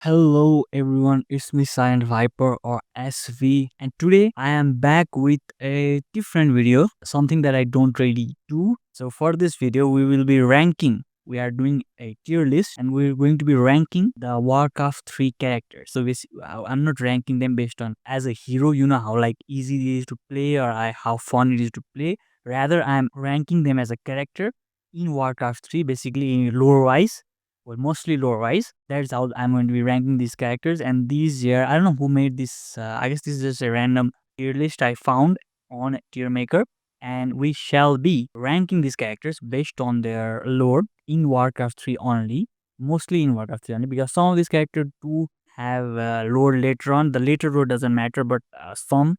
Hello everyone, it's me Silent Viper or SV, and today I am back with a different video, something that I don't really do. So for this video we will be ranking. We are doing a tier list and we're going to be ranking the Warcraft 3 characters. So I'm not ranking them based on as a hero, you know how like easy it is to play or how fun it is to play. Rather I'm ranking them as a character in Warcraft 3, basically in lore wise, well, mostly lore wise. That's how I'm going to be ranking these characters. And these year, I don't know who made this. I guess this is just a random tier list I found on Tier Maker. And we shall be ranking these characters based on their lore in Warcraft 3 only. Mostly in Warcraft 3 only, because some of these characters do have lore later on. The later lore doesn't matter, but some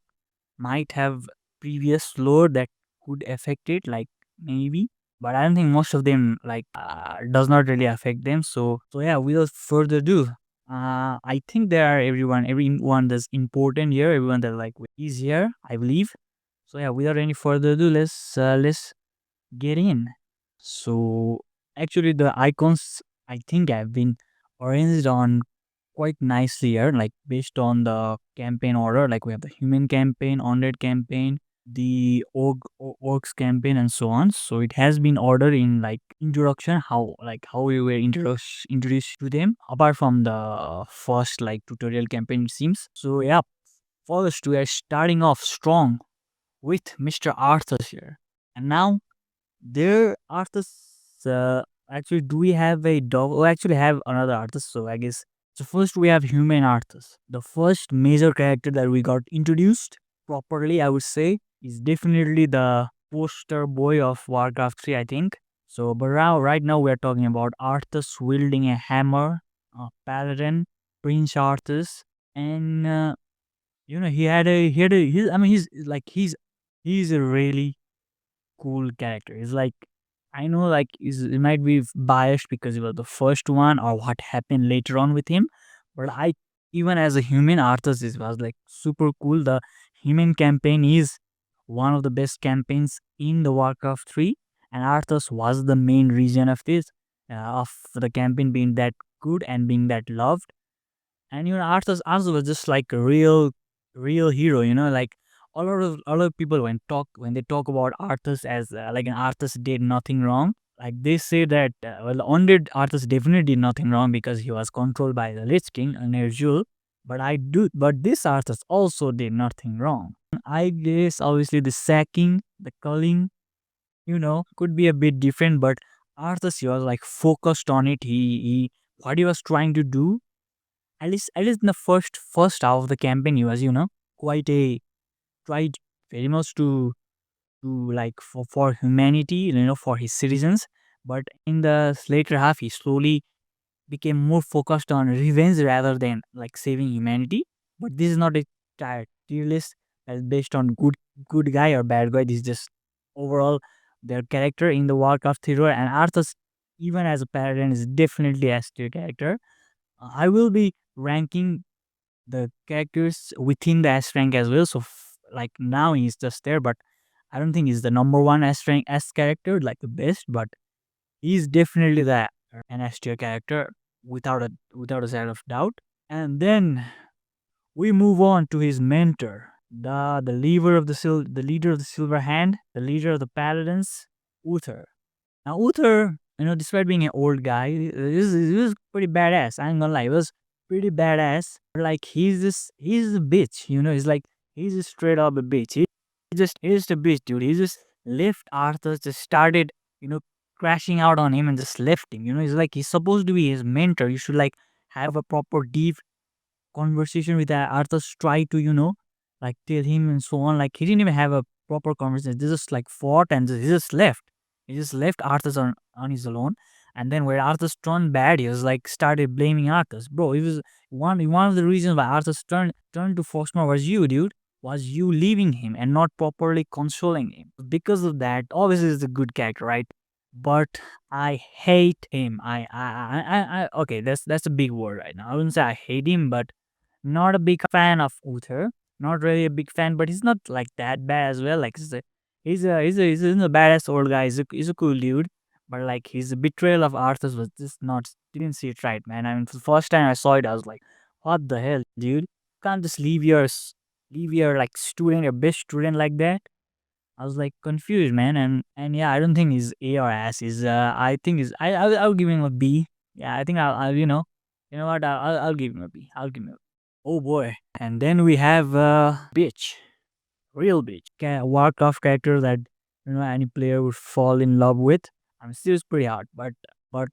might have previous lore that could affect it, like maybe, but I don't think most of them like does not really affect them. So yeah, without further ado, I think there are everyone that's important here, everyone that like is here, I believe. So yeah, without any further ado, let's get in. So actually the icons I think have been arranged on quite nicely here, like based on the campaign order. Like we have the human campaign, undead campaign, the orcs campaign, and so on. So it has been ordered in like introduction, how we were introduced to them, apart from the first like tutorial campaign, it seems. So yeah, first we are starting off strong with Mr. Arthur here, and now there artists. Actually, do we have a dog? We actually have another artist. So I guess so. First, we have human artists. The first major character that we got introduced properly, I would say, is definitely the poster boy of Warcraft 3. I think so. But now, right now, we are talking about Arthas wielding a hammer, a paladin, Prince Arthas, and I mean, he's a really cool character. It's like I know like it might be biased because he was the first one or what happened later on with him, but I even as a human artist, it was like super cool. The human campaign is one of the best campaigns in the Warcraft 3, and Arthas was the main reason of this, of the campaign being that good and being that loved. And Arthas was just like a real hero, like a lot of people when they talk about Arthas as like an Arthas did nothing wrong. Like they say that undead Arthas definitely did nothing wrong because he was controlled by the Lich King and Ner'zhul. But this Arthas also did nothing wrong. I guess obviously the sacking, the culling, could be a bit different, but Arthas he was like focused on it. He what he was trying to do, at least in the first half of the campaign, he was quite a tried very much to like for humanity, for his citizens. But in the later half, he slowly became more focused on revenge rather than like saving humanity. But this is not a tier list that's based on good guy or bad guy. This is just overall their character in the Warcraft hero, and Arthas, even as a paladin, is definitely a S tier character. I will be ranking the characters within the S rank as well. So like now he's just there, but I don't think he's the number one S rank S character, like the best, but he's definitely the an S tier character without a shadow of doubt. And then we move on to his mentor, the leader of the Silver Hand, the leader of the Paladins, Uther. Now Uther, despite being an old guy, he was pretty badass. I ain't gonna lie, he was pretty badass. Like he's a bitch. He's just straight up a bitch. He's just a bitch, dude. He just left Arthur, just started, you know, crashing out on him and just left him. He's like he's supposed to be his mentor. You should like have a proper deep conversation with Arthur. Try to like tell him and so on. Like he didn't even have a proper conversation. They just like fought and he just left. He just left Arthur on his alone. And then when Arthur turned bad, he was like started blaming Arthur. Bro, it was one of the reasons why Arthur turned to Foxmore was you, dude. Was you leaving him and not properly consoling him. Because of that, obviously he's a good character, right? But I hate him. Okay, that's a big word right now. I wouldn't say I hate him, but not a big fan of Uther. Not really a big fan, but he's not like that bad as well. Like he's a badass old guy. He's a cool dude. but like his betrayal of Arthur was just not, didn't see it right, man. I mean, for the first time I saw it, I was like, what the hell, dude? You can't just leave your leave your like student, your best student like that. I was like confused, man, and yeah, I don't think he's A or S. Is I think is I'll give him a B. Yeah, I think I'll you know what, I'll give him a B. I'll give him a. Oh boy, and then we have bitch, real bitch, Warcraft character that any player would fall in love with. I mean, still it's pretty hard, but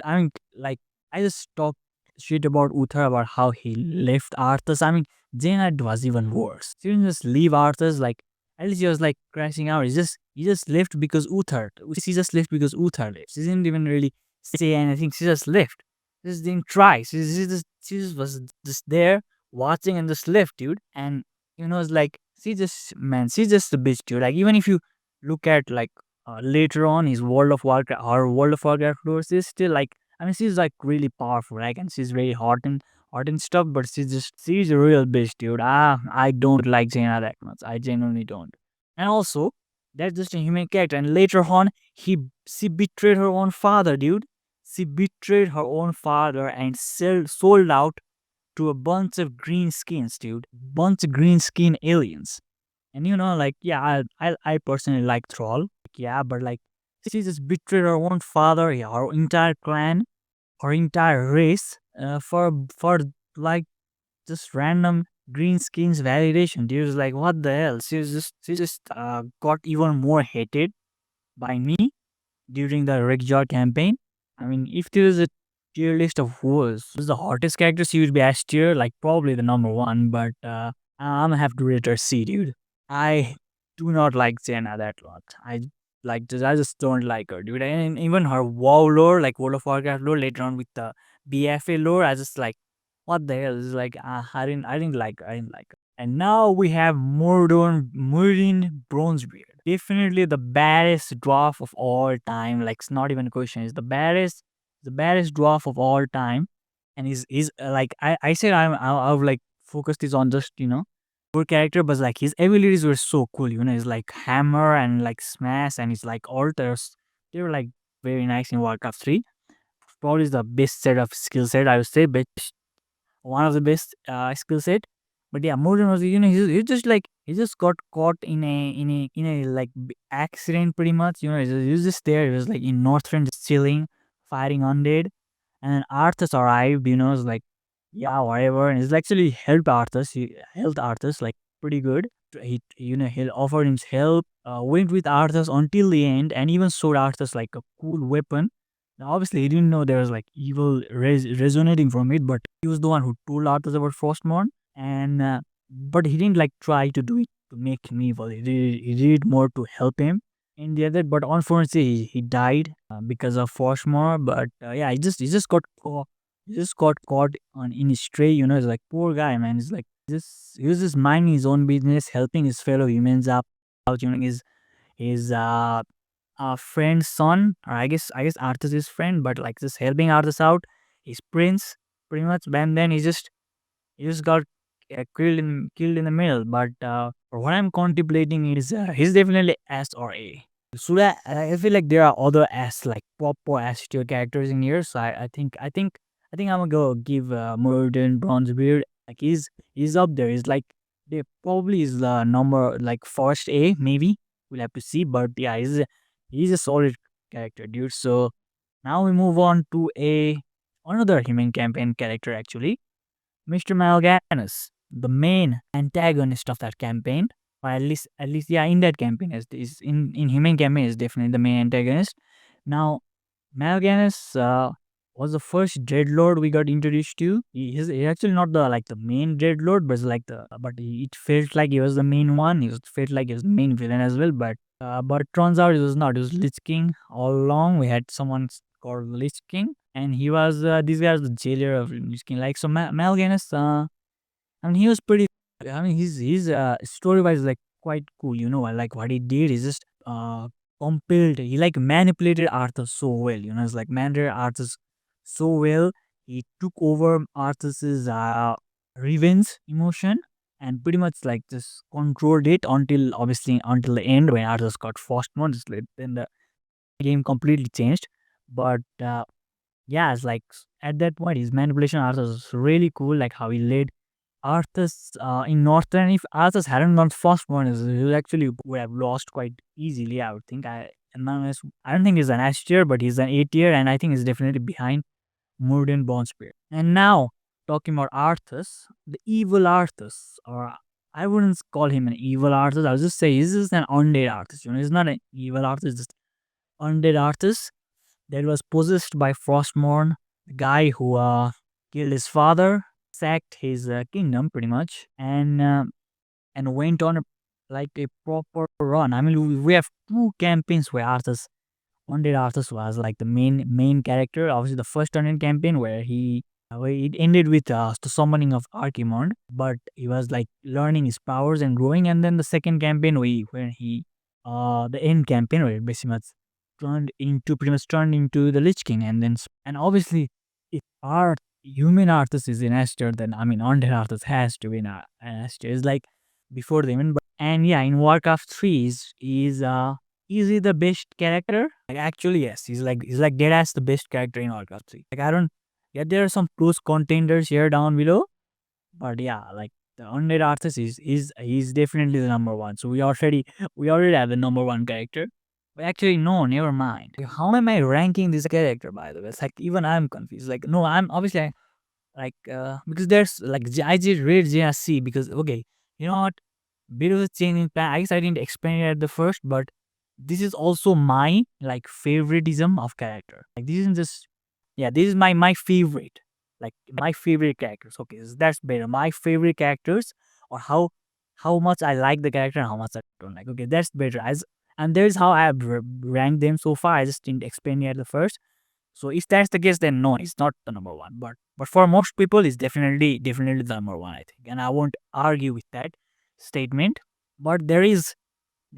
I mean, like I just talked shit about Uther about how he left Arthas. I mean, Jainad was even worse. She didn't just leave Arthas, like at least he was like crashing out. He just left because Uther. She just left because Uther left. She didn't even really say anything. She just left. She just didn't try. She just was just there watching and just left, dude. And it's like she's just a bitch, dude. Like even if you look at like later on his World of Warcraft or World of Warcraft lore, she's still like, I mean, she's like really powerful, like, and she's very hot and stuff, but she's a real bitch, dude. I don't like Jaina that much. I genuinely don't. And also, that's just a human character. And later on, she betrayed her own father, dude. She betrayed her own father and sold out to a bunch of green skins, dude. Bunch of green skin aliens. And like, yeah, I personally like Thrall. Yeah, but like she just betrayed her own father, yeah, her entire clan, her entire race, for like just random green skins validation. Dude, like what the hell? She just got even more hated by me during the Rickjar campaign. I mean, if there is a tier list of who's the hottest character, she would be S tier, like probably the number one, but I'm gonna have to rate her C, dude. I do not like Jaina that lot. I just don't like her, dude. And even her WoW lore, like World of Warcraft lore, later on with the BFA lore, I just like, what the hell? It's like I didn't like her. I didn't like her. And now we have Murdin Bronzebeard. Definitely the baddest dwarf of all time. Like it's not even a question. It's the baddest dwarf of all time. And he's like I said I've like focused this on just core character, but like his abilities were so cool. He's like hammer and like smash and his like altars. They were like very nice in Warcraft 3. Probably the best set of skill set I would say, but one of the best skill set. But yeah, Morden was he just like he just got caught in a like accident pretty much. He was just there. He was like in Northrend just chilling, fighting undead, and then Arthas arrived. It's like yeah, whatever, and he's actually helped Arthas. He helped Arthas like pretty good. He offered him help. Went with Arthas until the end, and even showed Arthas like a cool weapon. Now, obviously, he didn't know there was like evil resonating from it, but he was the one who told Arthas about Frostmourne, and but he didn't like try to do it to make him evil. He did it more to help him in the other. But unfortunately, he died because of Frostmourne. But yeah, he just got caught on in his stray. It's like poor guy, man. He's like he was just minding his own business, helping his fellow humans out. His friend's son, or I guess Arthur's his friend, but like just helping Arthur out. His prince, pretty much. And then he just got killed in the middle. But what I'm contemplating is he's definitely S or A. So I feel like there are other S like proper S tier characters in here. So I think I'm gonna go give Morden Bronzebeard. Like he's up there. He's like they probably is the number like first A maybe. We'll have to see. But yeah, he's a solid character, dude. So now we move on to another human campaign character actually, Mr. Mal'Ganis, the main antagonist of that campaign, or at least, yeah, in that campaign is in human campaign is definitely the main antagonist. Now, Mal'Ganis was the first Dreadlord we got introduced to. He's actually not the main Dreadlord, but it's like it felt like he was the main one. Felt like he was the main villain as well, but it turns out it was not. It was Lich King all along. We had someone called Lich King, and he was this guy was the jailer of Lich King. Like so, Mal'Ganis. I mean, he was pretty. I mean, his story wise like quite cool. Like what he did is just compelled. He like manipulated Arthur so well. It's like manipulated Arthur so well. He took over Arthur's revenge emotion and pretty much like just controlled it until the end when Arthur got first one. Then the game completely changed. But yeah, it's like at that point, his manipulation Arthas was really cool. Like how he led Arthas in Northern. If Arthas hadn't gone first one, he actually would have lost quite easily. I would think. I don't think he's an S tier, but he's an A tier, and I think he's definitely behind Murden Bonspear. And now, talking about Arthas, the evil Arthas, or I wouldn't call him an evil Arthas, I would just say he's just an undead Arthas. He's not an evil Arthas, just undead Arthas that was possessed by Frostmourne, the guy who killed his father, sacked his kingdom pretty much, and went on like a proper run. I mean, we have two campaigns where Undead Arthas was like the main character. Obviously, the first Undead campaign where it ended with the summoning of Archimond, but he was like learning his powers and growing. And then the second campaign, where he the end campaign where it basically much pretty much turned into the Lich King, and then and obviously if our human Arthas is in Aster, then I mean Undead Arthas has to be in Aster. It's like before the event, but and yeah, in Warcraft 3 is he the best character? Like actually, yes. He's like dead as the best character in Warcraft 3. Like I don't. Yeah, there are some close contenders here down below, but yeah, like the Undead Arthas is he's definitely the number one. So we already have the number one character. But actually, no, never mind. Like, how am I ranking this character? By the way, it's like even I'm confused. Like no, I'm obviously like because there's like I just read JRC because okay, you know what? Bit of a change in plan. I guess I didn't explain it at the first, but this is also my like favoritism of character. Like this isn't just yeah, this is my favorite. Like my favorite characters. Okay, so that's better. My favorite characters or how much I like the character and how much I don't like. Okay, that's better. And there's how I have ranked them so far. I just didn't explain it at the first. So if that's the case, then no, it's not the number one. But for most people, it's definitely the number one. I think, and I won't argue with that statement. But there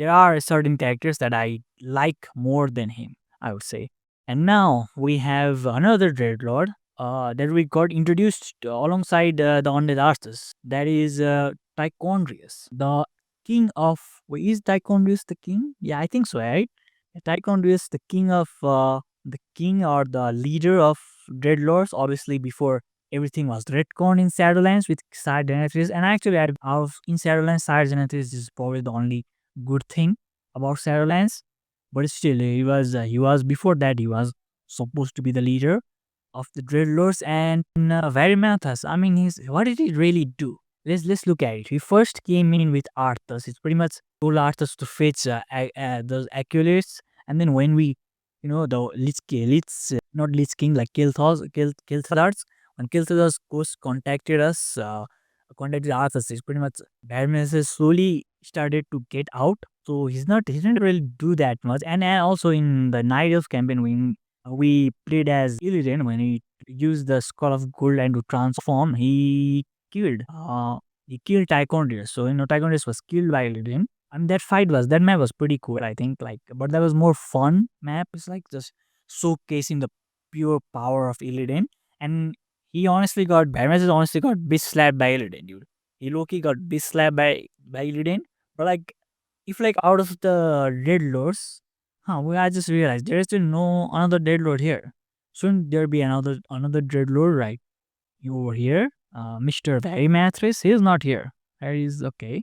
are certain characters that I like more than him, I would say. And now we have another Dreadlord that we got introduced alongside the Undead Arthas. That is Tychondrius, the king of. Wait, is Tychondrius the king? Yeah, I think so, right? Tychondrius, the king or the leader of Dreadlords, obviously before everything was retconned in Shadowlands with Sire Denethris. And actually, in Shadowlands, Sire Denethris is probably the only good thing about Shadowlands. But still, he was before that he was supposed to be the leader of the Dreadlords and Varimathas. I mean, what did he really do? Let's look at it. He first came in with Arthas. It's pretty much told Arthas to fetch those acolytes, and then when we, the not Lich King like Kilthars, when Kilthars ghost contacted Arthas, it's pretty much Varimathas slowly started to get out. So he didn't really do that much. And also in the Night Elf campaign, when we played as Illidan, when he used the Skull of Gold and to transform, killed he killed Tychondrius. So Tychondrius was killed by Illidan. And that map was pretty cool, I think. Like, but that was more fun map. It's like just showcasing the pure power of Illidan. And Baroness honestly got bitch slapped by Illidan, dude. He Loki got bitch slapped by Illidan. But like, if like out of the Dead Lords, well, I just realized there is still no another Dead Lord here. Shouldn't there be another Dead Lord right over here? Mr. Varimathris, he is not here. That is okay.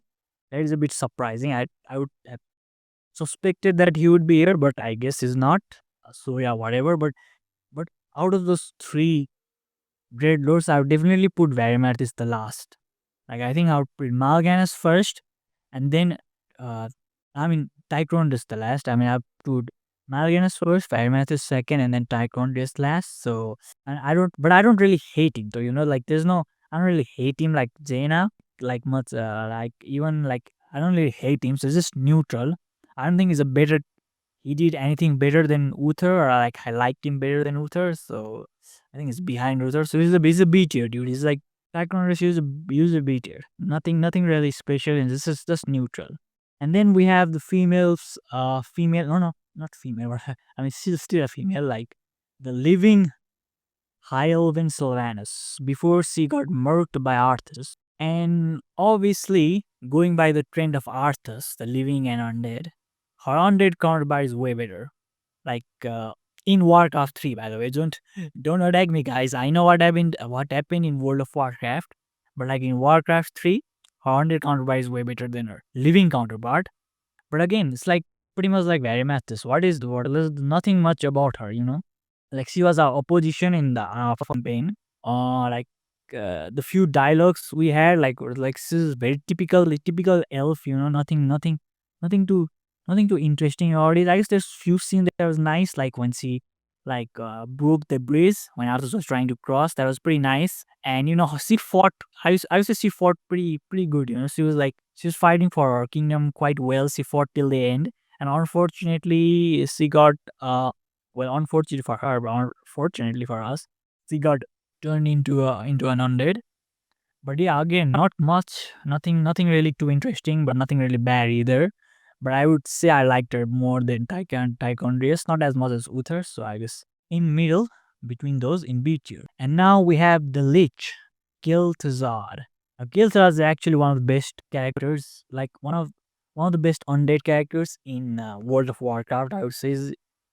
That is a bit surprising. I would have suspected that he would be here, but I guess he's not. So yeah, whatever. But out of those three Dread Lords, I would definitely put Varimathris the last. Like I think I would put Mal'Ganis first, and then Tychon is the last. I mean I put Mal'Ganis first, Varimathris second, and then Tychon is last. So and I don't really hate him though. Like I don't really hate him like Jaina, like much. Like even like I don't really hate him. So it's just neutral. I don't think he did anything better than Uther, or like I liked him better than Uther. So I think it's behind Uther. So he's a B tier dude. He's like Tychon is a B tier. Nothing really special, and this is just neutral. And then we have the no, not female. I mean, she's still a female, like the living High Elven Sylvanas before she got murked by Arthas. And obviously, going by the trend of Arthas, the living and undead, her undead counterpart is way better. Like, in Warcraft 3, by the way. Don't attack me, guys. I know what happened in World of Warcraft, but like in Warcraft 3, her haunted counterpart is way better than her living counterpart. But again, it's like pretty much like very much this. There's nothing much about her, you know? Like she was our opposition in the campaign. Like the few dialogues we had, like were like this is very typical elf, you know, nothing too nothing too interesting about it. I guess there's few scenes that was nice, like when she like broke the bridge when Arthur was trying to cross. That was pretty nice. And you know, she fought. I used to see fought pretty good. You know, she was fighting for her kingdom quite well. She fought till the end, and unfortunately, she got well, unfortunately for her, but unfortunately for us, she got turned into an undead. But yeah, again, not much, nothing really too interesting, but nothing really bad either. But I would say I liked her more than Tychondrius, not as much as Uther. So I guess in middle between those in B tier. And now we have the Lich, Kilthazar. Kilthazar is actually one of the best characters, like one of the best undead characters in World of Warcraft. I would say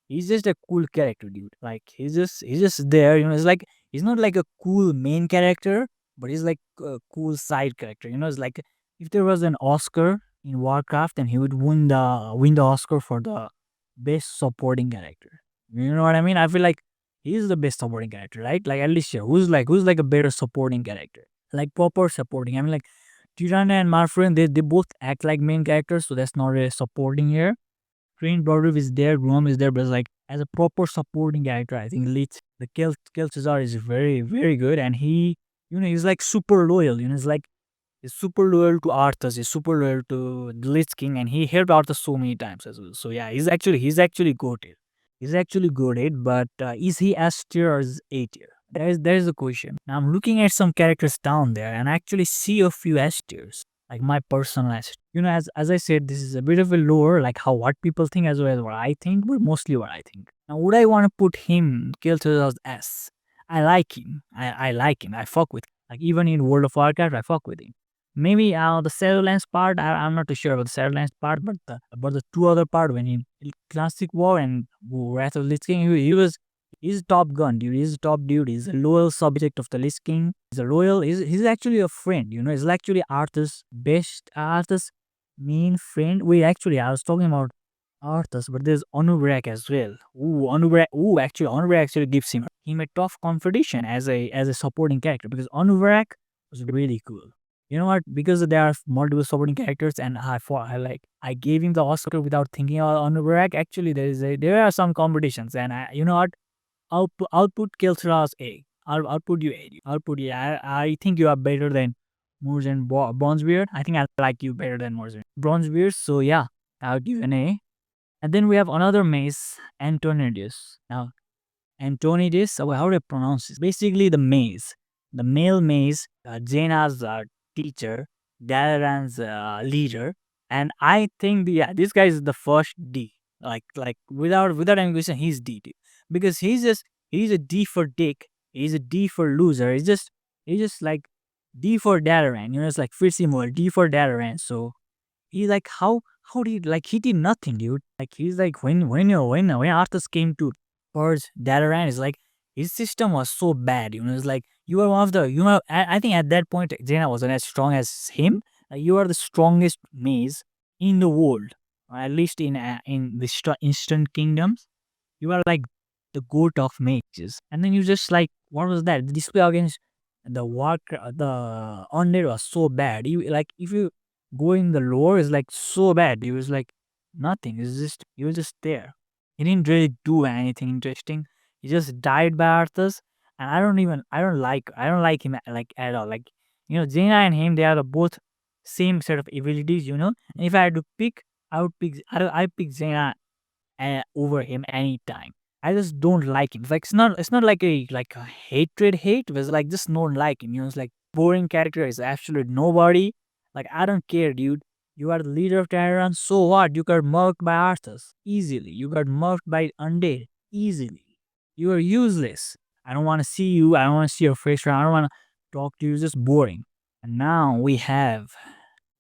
he's just a cool character, dude. Like he's just there. You know, it's like he's not like a cool main character, but he's like a cool side character. You know, it's like if there was an Oscar in Warcraft, then he would win the Oscar for the best supporting character. You know what I mean? I feel like he's the best supporting character, right? Like Alicia, who's like a better supporting character, like proper supporting. I mean, like Tirana and Marfrin, they both act like main characters, so that's not a supporting here. Train Broadway is there, Grom is there, but it's like as a proper supporting character, I think the Kel'Thuzar is very good, and he's like super loyal. You know, it's like he's super loyal to Arthas, he's super loyal to the Lich King, and he helped Arthas so many times as well. So yeah, he's actually goated. He's actually goated, but is he S tier or is A tier? There's a question. Now I'm looking at some characters down there, and I actually see a few S tiers, like my personal S. You know, as I said, this is a bit of a lower, like how what people think as well as what I think, but mostly what I think. Now, would I want to put him Kilter as S? I like him. I like him. I fuck with him. Like even in World of Warcraft, I fuck with him. Maybe the Shadowlands part, I'm not too sure about the Shadowlands part, but the two other part when in Classic War and Wrath of Lich King, he's top gun, dude. He's a top dude. He's a loyal subject of the Lich King. He's actually a friend, you know. He's actually Arthur's main friend. Wait, actually, I was talking about Arthas, but there's Anubrak as well. Actually, Anubrak actually gives him a tough competition as a supporting character because Anubrak was really cool. You know what? Because there are multiple supporting characters, and I gave him the Oscar without thinking about Anubrak. Actually, there are some competitions, and you know what? I'll put Kelthras A. I'll put you A. I'll put you. I think you are better than Moors and Bronzebeard. I think I like you better than Moors and Bronzebeard. So yeah, I'll give you an A. And then we have another maze, Antonidius. Now, Antonidius, so how do I pronounce this? Basically, the maze, the male maze, Jaina's teacher, Dalaran's leader, and I think this guy is the first D. Like without any question, he's D, dude. Because he's a D for dick, he's a D for loser. He's just like D for Dalaran. You know, it's like Fitzy D for Dalaran. So he like how did like he did nothing, dude. Like he's like when Arthas came to purge Dalaran, is like his system was so bad. You know, it's like you are one of the I think at that point Jaina wasn't as strong as him. You are the strongest maze in the world, or at least in the instant kingdoms. You are like the goat of mages, and then you just like what was that? The display against the undead was so bad. You like if you go in the lore is like so bad. It was like nothing. It's just he was just there. He didn't really do anything interesting. He just died by Arthas, and I don't like him like at all. Like you know, Jaina and him, they are the both same set of abilities. You know, and if I had to pick, I pick Jaina over him anytime. I just don't like him. It's not like a hatred hate. It was like just don't like him. You know, it's like boring character is absolute nobody. Like I don't care, dude. You are the leader of Terran. So what? You got murked by Arthas easily. You got murked by Undead easily. You are useless. I don't want to see you. I don't want to see your face. I don't want to talk to you. It's just boring. And now we have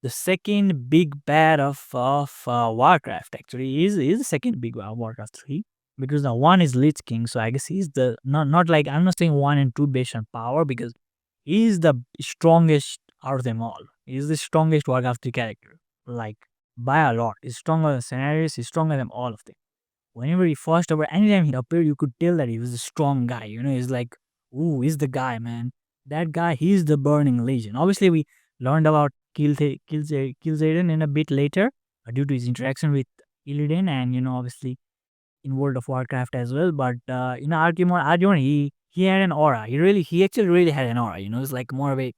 the second big bad of Warcraft. Actually, is the second big bad of Warcraft 3. because the one is Lich King, so I guess he's the not like I'm not saying one and two based on power because he's the strongest out of them all. He's the strongest Warcraft 3 character, like by a lot. He's stronger than Scenarios. He's stronger than all of them. Whenever he first appeared, anytime he appeared, you could tell that he was a strong guy. You know, he's like, ooh, he's the guy, man. That guy, he's the Burning Legion. Obviously, we learned about Kil'jaeden in a bit later due to his interaction with Illidan and, obviously in World of Warcraft as well. But, Archimonde, he had an aura. He actually really had an aura. It's like more of a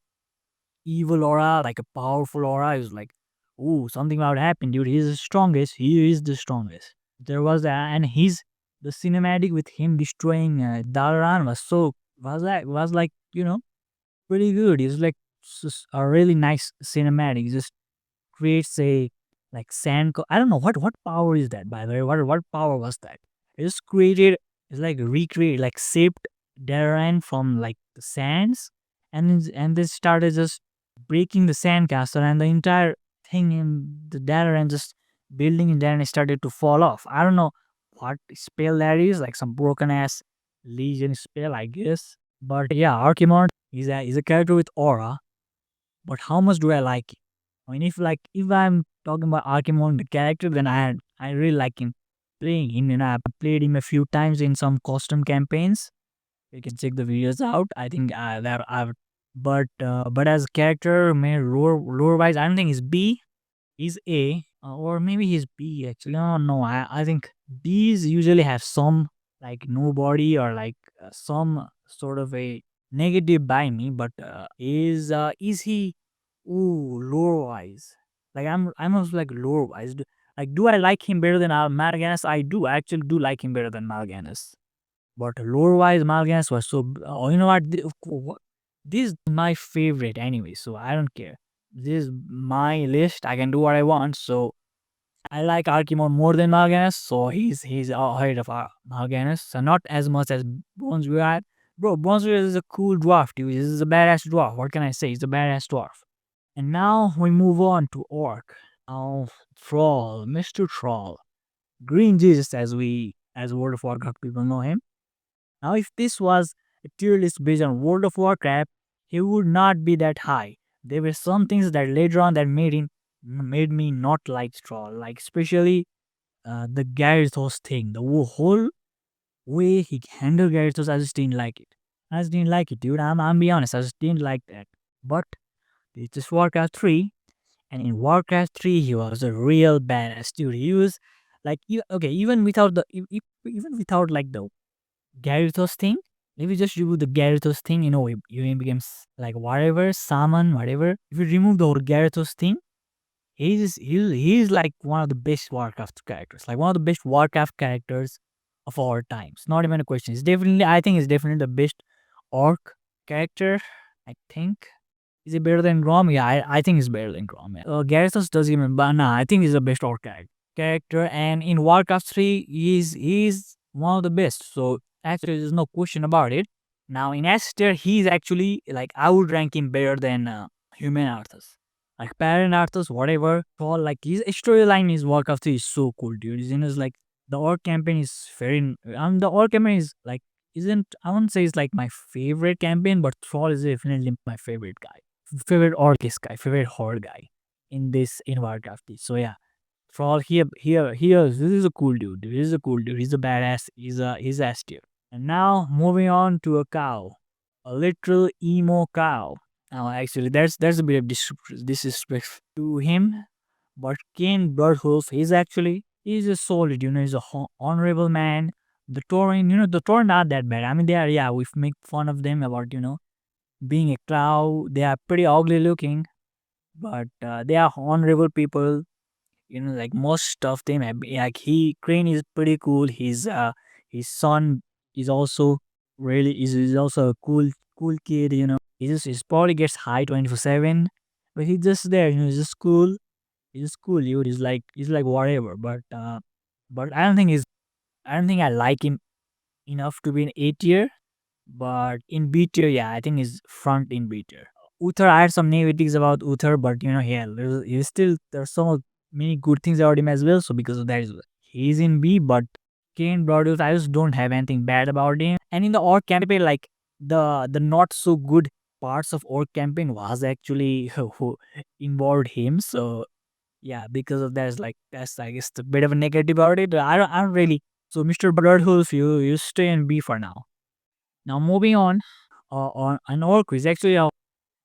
evil aura, like a powerful aura. It was like, ooh, something about to happen, dude. He's the strongest. He is the strongest. There was and the cinematic with him destroying Dalaran was like pretty good. It's like a really nice cinematic. It just creates a like I don't know what power is that, by the way. What power was that? It just created. It's like recreate like shaped Dalaran from like the sands, and they started just breaking the sandcastle, and the entire thing in the Dalaran just building in there and started to fall off. I don't know what spell that is, like some broken ass legion spell, I guess. But yeah, Archimonde is a character with aura. But how much do I like it? I mean, if I'm talking about Archimonde the character, then I really like him playing him. I played him a few times in some custom campaigns. You can check the videos out. I think that I've but as a character, lore wise, I don't think he's B. He's A, or maybe he's B actually. No, I think B's usually have some like nobody or like some sort of a negative by me. But is he? Ooh, lore wise, like I'm also like lore wise. Like, do I like him better than Mal'Ganis? I do. I actually do like him better than Mal'Ganis. But lore-wise, Mal'Ganis was so. Oh, you know what? This is my favorite anyway, so I don't care. This is my list. I can do what I want. So I like Archimonde more than Mal'Ganis, so he's ahead of Mal'Ganis. So not as much as Bronzebeard. Bro, Bronzebeard is a cool dwarf, dude. This is a badass dwarf. What can I say? He's a badass dwarf. And now we move on to Orc. Oh, Troll, Mr. Troll, Green Jesus, as World of Warcraft people know him. Now, if this was a tier list based on World of Warcraft, he would not be that high. There were some things that later on that made me not like Troll, like especially the Gyarados thing. The whole way he handled Gyarados, I just didn't like it. I just didn't like it, dude. I'm be honest, I just didn't like that. But it's just Warcraft 3, and in Warcraft 3, he was a real badass, dude. He was like, okay, even without even without like the Gyarados thing. If you just remove the Gyarados thing, you becomes like whatever, summon, whatever. If you remove the whole Gyarados thing, he's like one of the best Warcraft characters. Like one of the best Warcraft characters of all times. Not even a question. I think it's definitely the best orc character. I think. Is it better than Grom? Yeah, I think it's better than Grom. Yeah. Gyarados does even, but nah, I think he's the best orc character. And in Warcraft 3, he's one of the best. So actually, there's no question about it. Now in S tier, he's actually like I would rank him better than Human Arthas. Like Parent Arthas, whatever. All like his storyline is Warcraft 3 is so cool, dude. It's like the orc campaign is very. The orc campaign is like isn't I won't say it's like my favorite campaign, but Thrall is definitely my favorite guy, favorite orcist guy, favorite horror guy in Warcraft. So yeah, Thrall here. This is a cool dude. This is a cool dude. He's a badass. He's S tier. And now moving on to a cow, a literal emo cow. Now actually, there's a bit of disrespect to him, but King Bloodhoof he's a solid. He's a honorable man. The Tauren, the Tauren not that bad. I mean, we make fun of them about being a cow. They are pretty ugly looking, but they are honorable people. Like most of them like Crane is pretty cool. His son is also is also a cool kid. He's probably gets high 24/7, but he's just there. He's just cool. He's just cool, dude. He's like whatever. But I don't think I like him enough to be an A tier. But in B tier, yeah, I think he's front in B tier. Uther, I had some negatives about Uther, but yeah, there's so many good things about him as well. So because of that, he's in B. But Kane Broadus, I just don't have anything bad about him. And in the orc campaign, like the not so good parts of orc campaign was actually who involved him. So yeah, because of that, it's like that's I guess the bit of a negative about it. I don't really. So Mr. Bloodhoof, you stay in B for now. Now moving on an orc is actually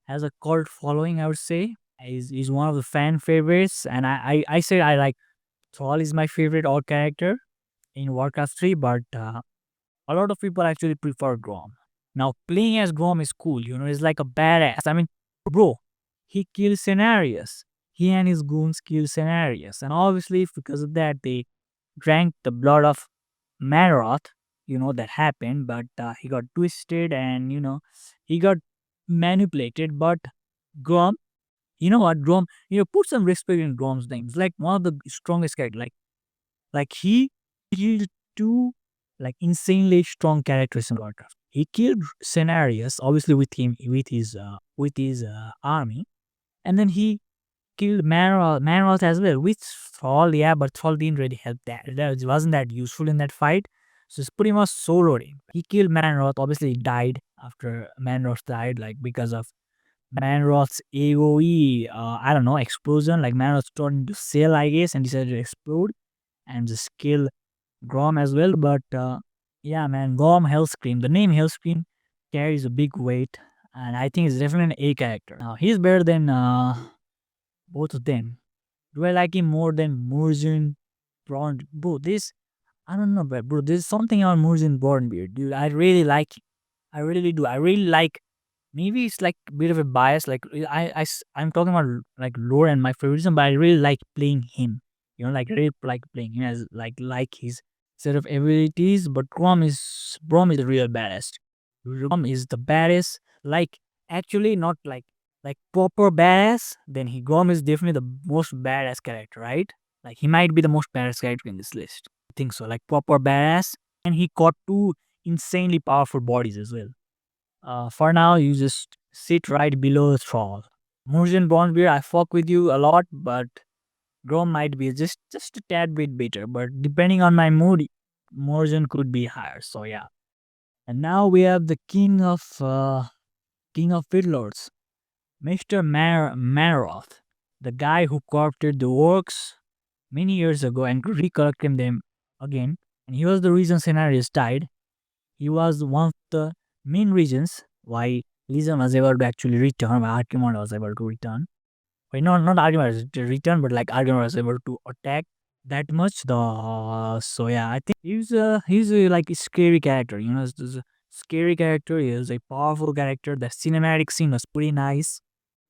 has a cult following. I would say is one of the fan favorites, and I said I like Thrall is my favorite orc character in Warcraft 3, but a lot of people actually prefer Grom. Now, playing as Grom is cool, it's like a badass. I mean, bro, he kills scenarios. He and his goons kill scenarios. And obviously, because of that, they drank the blood of Manaroth, that happened, but he got twisted and, he got manipulated. But Grom, you know what, Grom, put some respect in Grom's name. It's like one of the strongest characters. Like he killed two like insanely strong characters in Warcraft. He killed scenarios, obviously with his army, and then he killed Manroth as well with Thrall. Yeah, but Thrall didn't really help that. That wasn't that useful in that fight. So it's pretty much soloed him. He killed Manroth. Obviously, he died after Manroth died, like because of Manroth's AOE. I don't know, explosion. Like Manroth turned into cell, I guess, and decided to explode and just kill Grom as well. But yeah, man, Grom Hellscream. The name Hellscream carries a big weight, and I think it's definitely an A character. Now he's better than both of them. Do I like him more than Murzin Braun? Bro, this I don't know, but bro, there's something on Murzin Bornbeard, dude. I really like him. I really do. I really like. Maybe it's like a bit of a bias. Like I'm talking about like lore and my favoritism, but I really like playing him. Like really like playing him as like his set of abilities. But Grom is the real badass. Grom is the baddest. Like actually not like proper badass. Then Grom is definitely the most badass character, right? Like he might be the most badass character in this list. I think so. Like proper badass, and he caught two insanely powerful bodies as well. For now, you just sit right below Thrall. Murzin Bondbeer, I fuck with you a lot, but Grom might be just a tad bit better. But depending on my mood, Murzin could be higher. So yeah. And now we have the King of Fiddlers, Mr. Maroth, the guy who corrupted the orcs many years ago and recollected them again. And he was the reason Scenarios died. He was one of the main reasons why Legion was able to actually return, why Archimonde was able to return. Wait, not Archimonde was to return, but like Archimonde was able to attack that much. So yeah, I think he's a like a scary character. He's a scary character. He is a powerful character. The cinematic scene was pretty nice,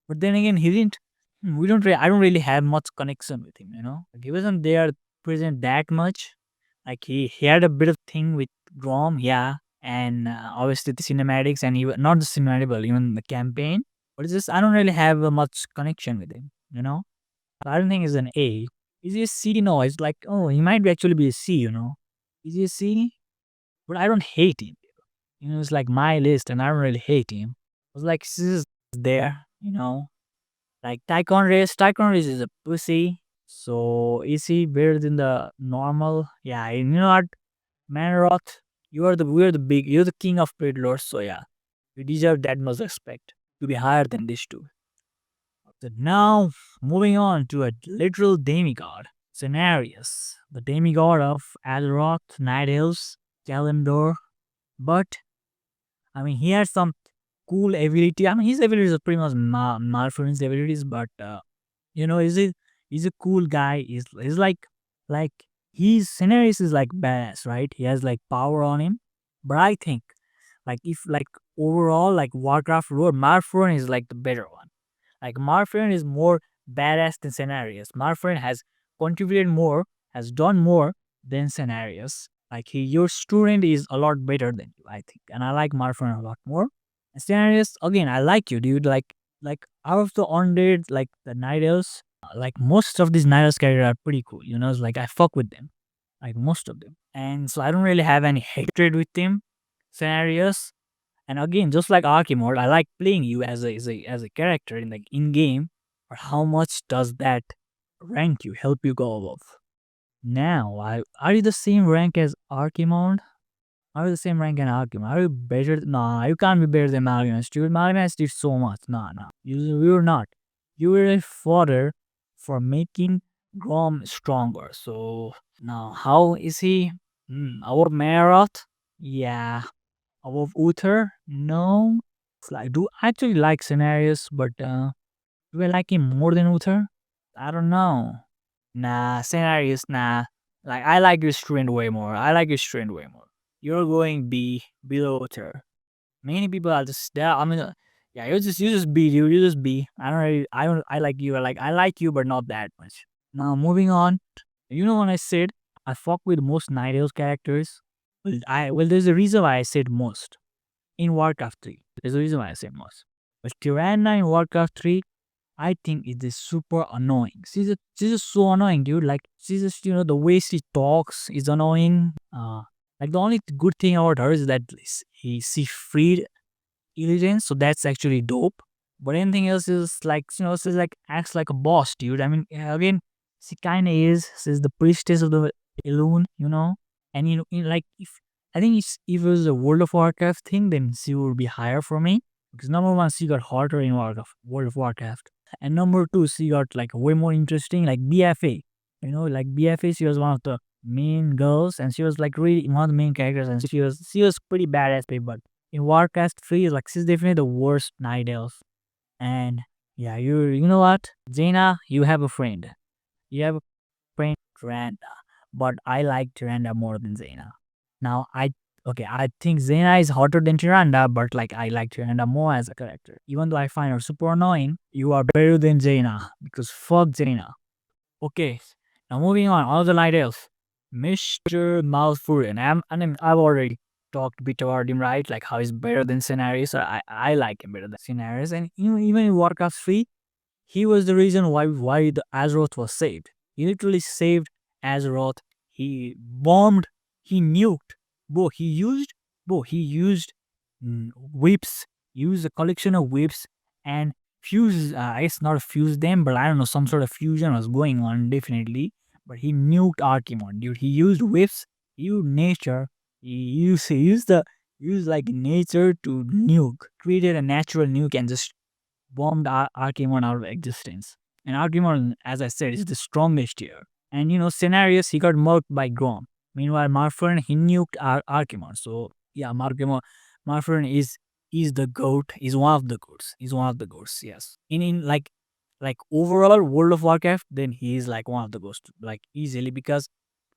but then again, he didn't. We don't. I don't really have much connection with him. Like, he wasn't there present that much. Like he had a bit of thing with Grom, yeah, and obviously the cinematics and even not the cinematic, but even the campaign. But it's just I don't really have much connection with him. So I don't think it's an A. Is he a C? No, it's like oh, he might be actually be a C. Is he a C? But I don't hate him. It's like my list, and I don't really hate him. I was like, this is there. Like Tychon Race is a pussy. So is he better than the normal? Yeah, and you know what? Manroth, you're the king of Predators, so yeah. You deserve that much respect to be higher than these two. So now moving on to a literal demigod. Scenarios. The demigod of Azeroth, Night Elves, Kalimdor. But I mean he has some cool ability. I mean his abilities are pretty much Malfurian's abilities, but he's a cool guy. He's like his scenarios is like badass, right? He has like power on him. But I think like if like overall like Warcraft lore, Malfurion is like the better one. Like Malfurion is more badass than scenarios. Malfurion has contributed more, has done more than scenarios. Like your student is a lot better than you, I think. And I like Malfurion a lot more. And scenarios, again, I like you, dude. Like out of the undead, like the Night Elves, like most of these Night Elves characters are pretty cool. It's like I fuck with them, like most of them, and so I don't really have any hatred with them. Scenarios, and again, just like Archimord, I like playing you as a character in like in game. But how much does that rank you, help you go above? Now, are you the same rank as Archimond? Are you the same rank as Archimond? Are you better? Nah, you can't be better than Malganas, dude. Malganas did so much. Nah, nah. You were not. You were a fodder for making Grom stronger. So, now, how is he? Our Meroth? Yeah. Above Uther? No. I do actually like scenarios, but do I like him more than Uther? I don't know. Nah, scenarios, nah. Like, I like your strength way more. I like your strength way more. You're going B, below Uther. Many people are just there. I mean, yeah, you just B, dude. You just B. I don't really, I like you. I like you, but not that much. Now, moving on. You know when I said I fuck with most Night Elf characters? Well, there's a reason why I said most in Warcraft 3. There's a reason why I say most. But Tyranna in Warcraft 3, I think it is super annoying. She's just so annoying, dude. Like she's just the way she talks is annoying. Like the only good thing about her is that she freed Illidan, so that's actually dope. But anything else is like she's like acts like a boss, dude. I mean, yeah, again, she kind of is. She's the priestess of the Elune, and like I think if it was a World of Warcraft thing, then she would be higher for me because number one, she got hotter in World of Warcraft, and number two, she got like way more interesting, like BFA. Like BFA, she was one of the main girls, and she was like really one of the main characters, and she was pretty badass, but in Warcraft 3, like she's definitely the worst night elf. And yeah, you know what? Jaina, you have a friend. You have a friend Tyrande. But I like Tyrande more than Jaina. Now I think Jaina is hotter than Tyrande, but like I like Tyrande more as a character. Even though I find her super annoying, you are better than Jaina. Because fuck Jaina. Okay. Now moving on, all the night elves. Mr. Malfurion. I've already talked a bit about him, right? Like how he's better than Scenarios. I like him better than Scenarios. And even in Warcraft 3, he was the reason why the Azeroth was saved. He literally saved Azeroth. He bombed. He nuked. He used whips. Used a collection of whips and fuse. I guess not fuse them, but I don't know. Some sort of fusion was going on definitely. But he nuked Archimon, dude. He used whips. He used nature. He used like nature to nuke. Created a natural nuke and just bombed Archimon out of existence. And Archimon, as I said, is the strongest here. And scenarios, he got murked by Grom. Meanwhile, Marfern, he nuked Archimon. So, yeah, Marfern is the goat. Is one of the goats. He's one of the goats, yes. In like overall World of Warcraft, then he is like one of the goats, like easily because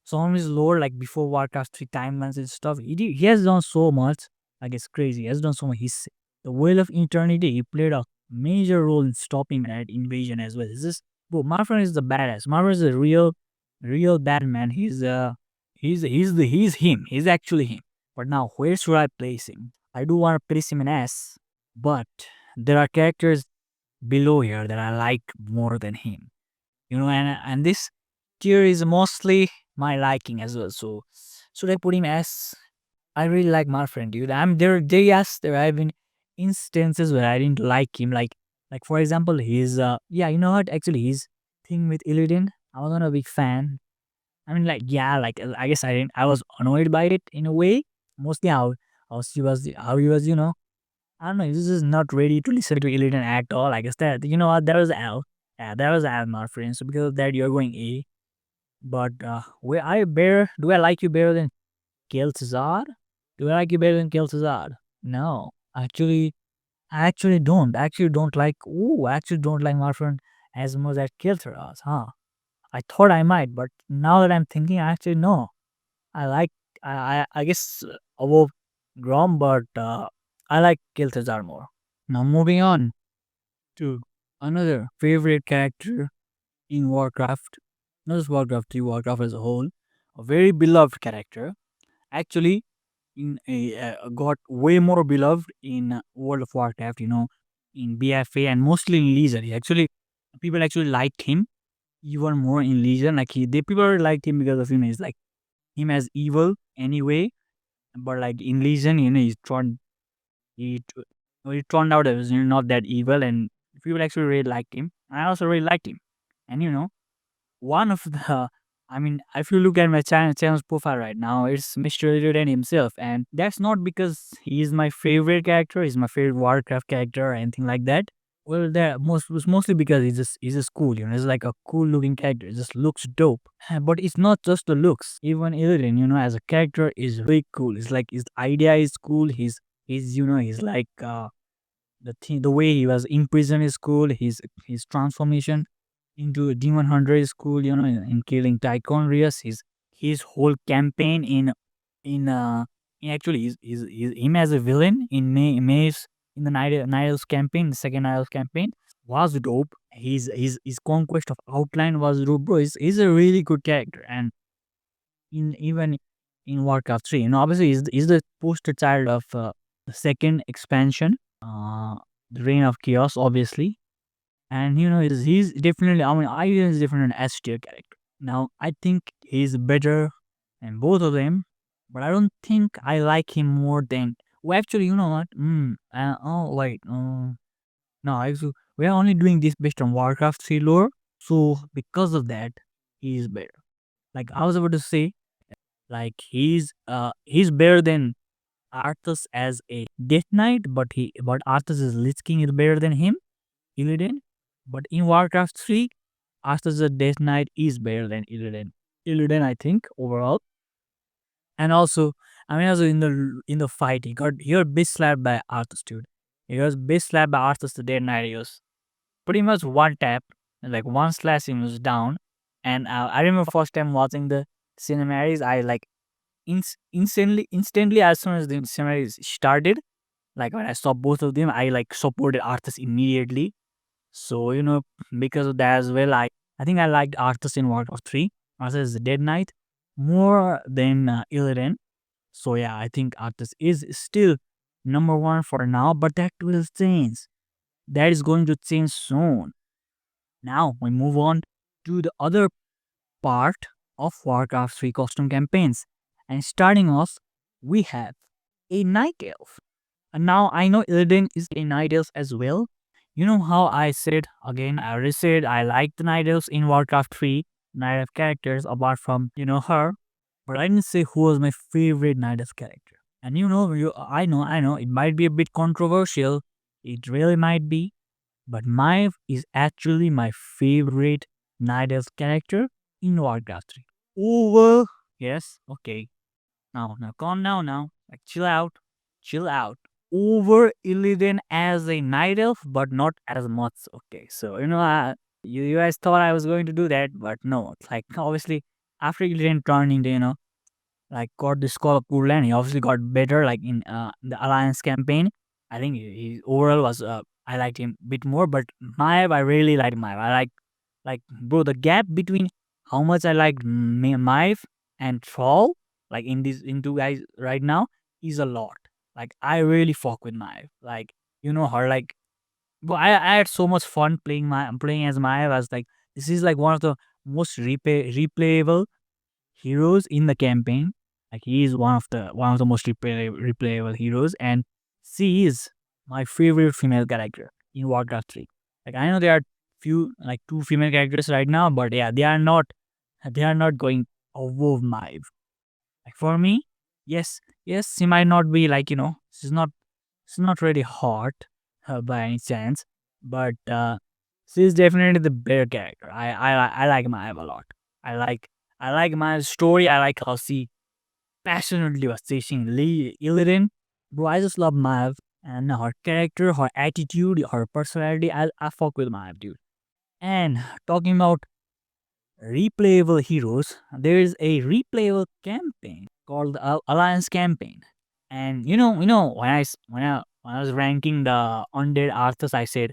some of his lore, like before Warcraft 3 timelines and stuff, he has done so much. Like it's crazy. He has done so much. The Wheel of Eternity, he played a major role in stopping that invasion as well. It's just, bro, Marfan is the badass. Marfan is a real bad man. He's him. He's actually him. But now, where should I place him? I do want to place him in S, but there are characters below here that I like more than him. And this tier is mostly my liking as well. So should I put him as? I really like my friend, dude. I'm there. Yes, there have been instances where I didn't like him. Like for example, his yeah, you know what? Actually, his thing with Illidan, I was not a big fan. I mean, like yeah, like I guess I didn't. I was annoyed by it in a way. Mostly how he was. I don't know. He was just not ready to listen to Illidan at all. I guess that what that was Al. Yeah, that was Al, my friend. So because of that, you're going A. But do I like you better than Kel'Thuzad? Do I like you better than Kel'Thuzad? No. I actually don't. I actually don't like Marfan as much as Kel'Thuzad, huh? I thought I might, but now that I'm thinking, I actually no. I like, I guess above Grom, but I like Kel'Thuzad more. Now moving on to another favorite character in Warcraft. Not just Warcraft 3, Warcraft as a whole. A very beloved character. Actually, got way more beloved in World of Warcraft, in BFA and mostly in Legion. People actually liked him even more in Legion. Like people liked him because of he's like him as evil anyway. But like in Legion, he turned out as not that evil, and people actually really liked him. I also really liked him, and one of the I mean, if you look at my channel's profile right now, it's Mr. Illidan himself, and that's not because he's my favorite character, he's my favorite Warcraft character or anything like that. Well, that it's mostly because he's just cool, He's like a cool looking character. It just looks dope. But it's not just the looks. Even Illidan, as a character is really cool. It's like his idea is cool. He's like the way he was in prison is cool. His transformation into a demon hunter is cool. In killing Tycoon Rias, his whole campaign in actually he's him as a villain in May's in the Night Elves campaign, the second Night Elves campaign was dope. His conquest of Outline was dope, bro. He's a really good character, and even in Warcraft 3, obviously he's the poster child of the second expansion, the Reign of Chaos, obviously. And he's definitely, I mean, I is definitely an S tier character. Now I think he's better than both of them, but I don't think I like him more than. Well, actually, you know what? Oh wait, no, actually, we are only doing this based on Warcraft 3 lore, so because of that, he is better. Like I was about to say, like he's better than Arthas as a Death Knight, but Arthas is Lich King is better than him, Illidan. But in Warcraft 3, Arthas the Death Knight is better than Illidan. Illidan, I think, overall. And also, I mean, also in the fight, he got bitch slapped by Arthas, dude. He was bitch slapped by Arthas the Death Knight. He was pretty much one tap, like one slash, he was down. And I remember first time watching the cinematics, I like instantly as soon as the cinematics started, like when I saw both of them, I like supported Arthas immediately. So, because of that as well, I think I liked Arthas in Warcraft 3. Arthas is the Dead Knight more than Illidan. So, yeah, I think Arthas is still number one for now, but that will change. That is going to change soon. Now, we move on to the other part of Warcraft 3 custom campaigns. And starting off, we have a Night Elf. And now I know Illidan is a Night Elf as well. You know how I said again, I already said I like the Night Elves in Warcraft 3, Night Elf characters apart from, her. But I didn't say who was my favorite Night Elf character. And I know, it might be a bit controversial. It really might be. But Maiev is actually my favorite Night Elf character in Warcraft 3. Over. Yes, okay. Now, calm down now. Like, chill out. Chill out. Over Illidan as a night elf, but not as much. Okay, so you guys thought I was going to do that, but no. It's like obviously after Illidan turned into like got the Skull of Kurland, he obviously got better. Like in the Alliance campaign, I think he overall was I liked him a bit more. But Maev, I really liked Maev. I like bro the gap between how much I liked Maev and Troll, like in two guys right now, is a lot. Like I really fuck with Maev. Like her like. But I had so much fun playing as Maev. I was like, this is like one of the most replayable heroes in the campaign. Like he is one of the most replayable heroes, and she is my favorite female character in Warcraft 3. Like I know there are few like two female characters right now, but yeah, they are not going above Maeve. Like for me, yes, she might not be like she's not really hot by any chance, but she's definitely the better character. I like Maeve a lot. I like I like Maeve's story. I like how she passionately was chasing Illidan. Bro, I just love Maeve and her character, her attitude, her personality. I fuck with Maeve, dude. And talking about replayable heroes, there is a replayable campaign called the Alliance campaign. And when I was ranking the undead Arthas, I said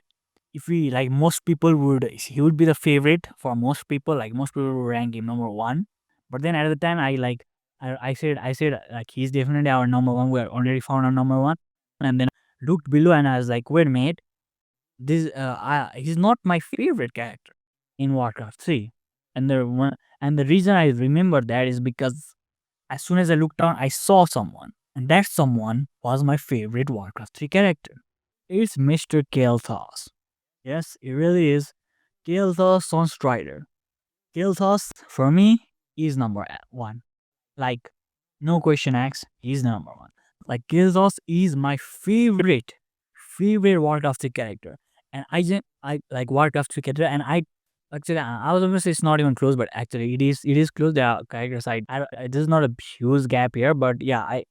if we like most people he would be the favorite for most people. Like most people would rank him number one. But then at the time I said like he's definitely our number one. We are already found our number one. And then I looked below and I was like, wait a minute, he's not my favorite character in Warcraft 3. And the reason I remember that is because as soon as I looked down, I saw someone. And that someone was my favorite Warcraft 3 character. It's Mr. Kael'thas. Yes, it really is. Kael'thas Sunstrider. Kael'thas, for me, is number 1. Like, no question asked, he's number 1. Like, Gildos is my favorite Warcraft 3 character. And I like Warcraft 3 character, and actually, I was gonna say it's not even close, but actually, it is close. The characters, there's not a huge gap here, but yeah,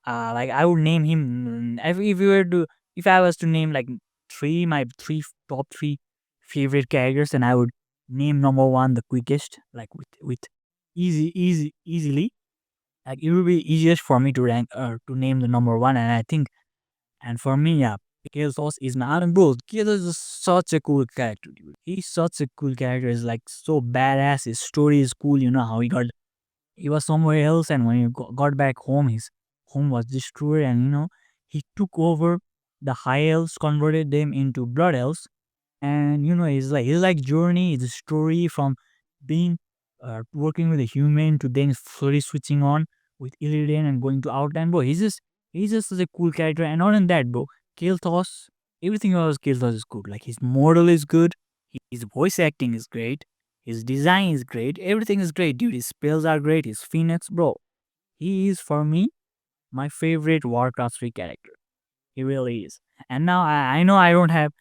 like, I would name him, if you were to, if I was to name like my top three favorite characters, and I would name number 1 the quickest, like with easily, like it would be easiest for me to rank or to name the number 1, and I think, and for me, yeah, Chaos is my Adam bro. Chaos is such a cool character, dude. He's such a cool character. He's like so badass. His story is cool. You know how he was somewhere else, and when he got back home, his home was destroyed, and he took over the high elves, converted them into blood elves, and his journey, his story from being working with a human to then slowly switching on with Illidan and going to Outland, bro. He's just such a cool character, and not in that, bro. Kael'thas, everything about Kael'thas is good. Like his model is good, his voice acting is great, his design is great, everything is great, dude. His spells are great, his Phoenix, bro. He is for me my favorite Warcraft 3 character. He really is. And now I know I don't have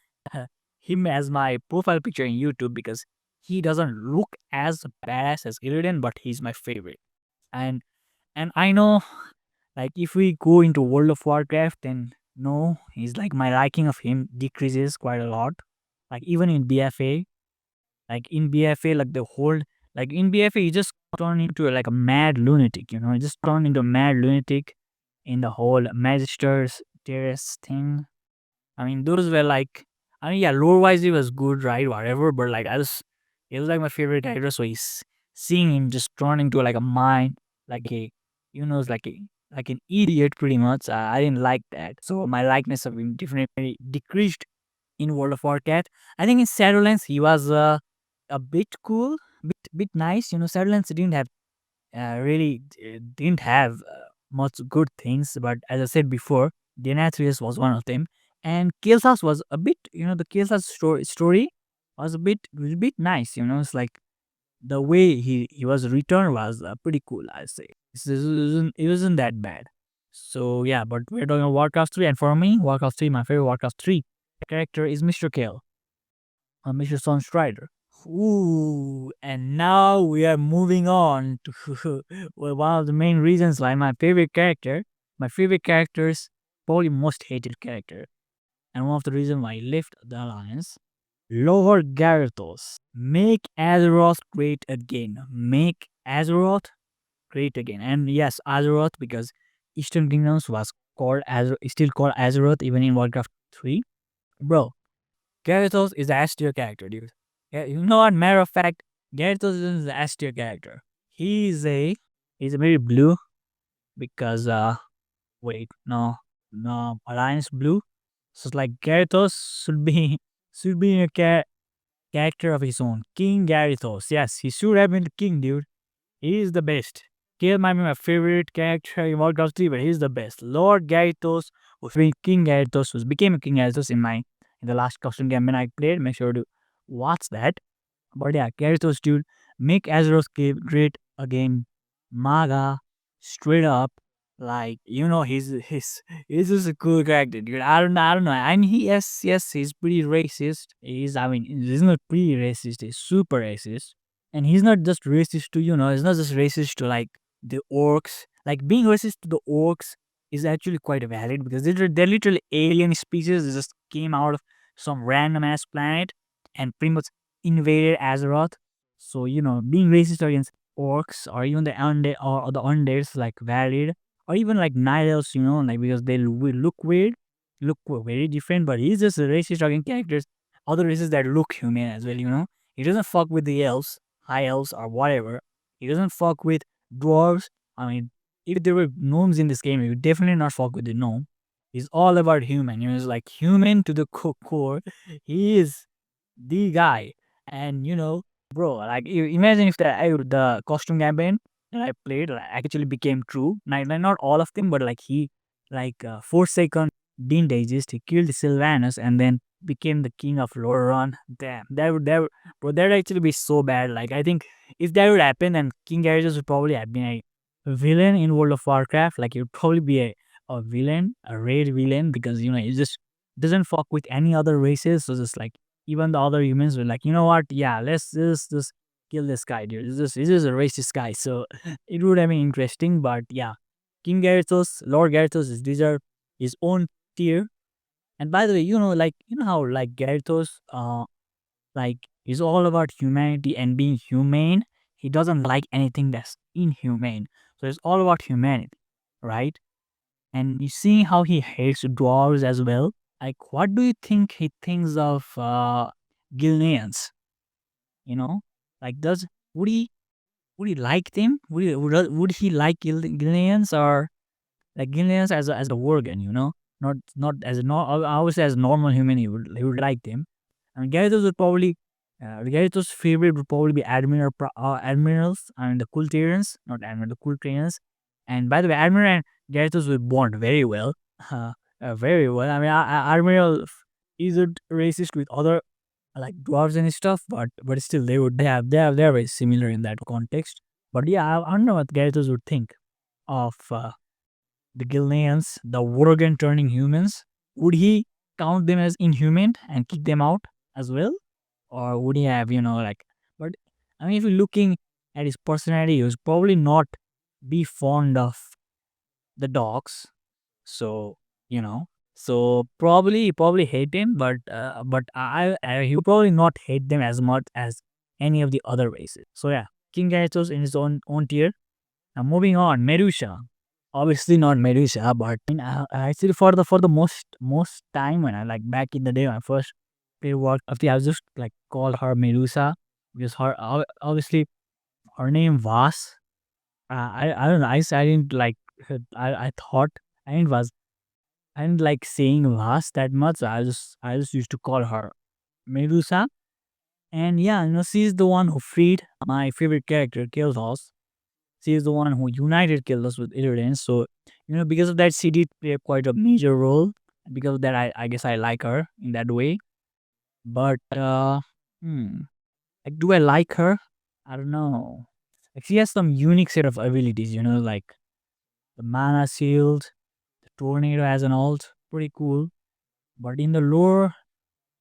him as my profile picture in YouTube because he doesn't look as badass as Illidan, but he's my favorite. And I know, like, if we go into World of Warcraft, then no, he's like my liking of him decreases quite a lot. Like even in BFA, like the whole, like in BFA, he just turned into like a mad lunatic. He just turned into a mad lunatic in the whole Magister's Terrace thing. I mean, those were like, I mean, yeah, lore wise, it was good, right? Whatever, but like, it was like my favorite character. So seeing him just turn into like a mind, like it's like an idiot pretty much. I didn't like that. So my likeness of him definitely decreased in World of Warcraft. I think in Shadowlands, he was a bit cool, bit nice. Shadowlands didn't have much good things, but as I said before, Denatrius was one of them, and Kael'thas was a bit, the Kael'thas story was a bit nice. It's like the way he was returned was pretty cool. I say it wasn't that bad. So yeah, but we're talking about Warcraft 3, and for me, Warcraft 3, my favorite Warcraft 3 character is Mr. Kale, Mr. Sunstrider. Ooh, and now we are moving on to well, one of the main reasons why my favorite character's probably most hated character, and one of the reasons why he left the Alliance, Lord Gyarados. Make Azeroth great again. Make Azeroth great again. And yes, Azeroth, because Eastern Kingdoms was still called Azeroth even in Warcraft 3. Bro, Gyarados is the S tier character, dude. Yeah, what? Matter of fact, Gyarados is the S tier character. He's a very blue because wait, no, Alliance blue. So it's like Gyarados should be a character of his own. King Gyarados. Yes, he should have been the king, dude. He is the best. Kale might be my favorite character in Warcraft 3, but he's the best. Lord Gyarados was being King Gyarados, became a King Gyarados in the last custom campaign I played. Make sure to watch that. But yeah, Gyarados, dude, make Azeroth great again. Maga, straight up. Like, he's just a cool character, dude. I don't know. And yes, he's pretty racist. He's not pretty racist, he's super racist. And he's not just racist to, he's not just racist to like the orcs. Like being racist to the orcs is actually quite valid because they're literally alien species that just came out of some random ass planet and pretty much invaded Azeroth. So, being racist against orcs or even the undeads like valid, or even like night elves, like because they will look weird, look very different, but he's just a racist against characters, other races that look human as well. He doesn't fuck with the elves, high elves, or whatever. He doesn't fuck with dwarves. I mean, if there were gnomes in this game, he would definitely not fuck with the gnome. He's all about human. He's like human to the core. He is the guy. And bro, like imagine if the costume campaign that I played like, actually became true. Like not all of them, but like Forsaken didn't exist. He killed Sylvanus and then became the king of Lordaeron. Damn, that would But that'd actually be so bad. Like I think if that would happen, then King Gyarados would probably have been a villain in World of Warcraft. Like he would probably be a villain, a raid villain, because he just doesn't fuck with any other races. So just like even the other humans were like, you know what? Yeah, let's just kill this guy, dude. This is a racist guy. So it would have been interesting. But yeah, King Gyarados, Lord Gyarados is deserve his own tier. And by the way, like how like Gyarados, like he's all about humanity and being humane. He doesn't like anything that's inhumane. So it's all about humanity, right? And you see how he hates dwarves as well. Like, what do you think he thinks of Gilneans? You know, like would he would he like them? Would he like Gilneans, or like Gilneans as a organ? Not as a obviously as a normal human. He would like them. And Gyarados would probably, Gyarados' favorite would probably be Admirals and the Kultarians, not Admiral, the Kultarians. And by the way, Admiral and Gyarados would bond very well. Very well. I mean, Admiral isn't racist with other like dwarves and stuff, but still they're very similar in that context. But yeah, I don't know what Gyarados would think of the Gilneans, the Worgen turning humans. Would he count them as inhuman and kick them out as well? Or would he have, like, but I mean, if you're looking at his personality, he was probably not be fond of the dogs. So, so probably he probably hate him, but he would probably not hate them as much as any of the other races. So yeah, King Gyarados in his own tier. Now moving on, Merusha. Obviously not Merusha, but actually for the most time when I like back in the day when I first played Warcraft, I was just like call her Medusa because obviously her name was I don't know, I didn't like I thought I didn't was I didn't like saying Vas that much. So I just used to call her Medusa. And yeah, she's the one who freed my favorite character, Kilthos. She is the one who united Kilthos with Illidan. So, because of that, she did play quite a major role. Because of that, I guess I like her in that way. But, like, do I like her? I don't know. Like, she has some unique set of abilities, like the mana shield, the tornado as an ult. Pretty cool. But in the lore,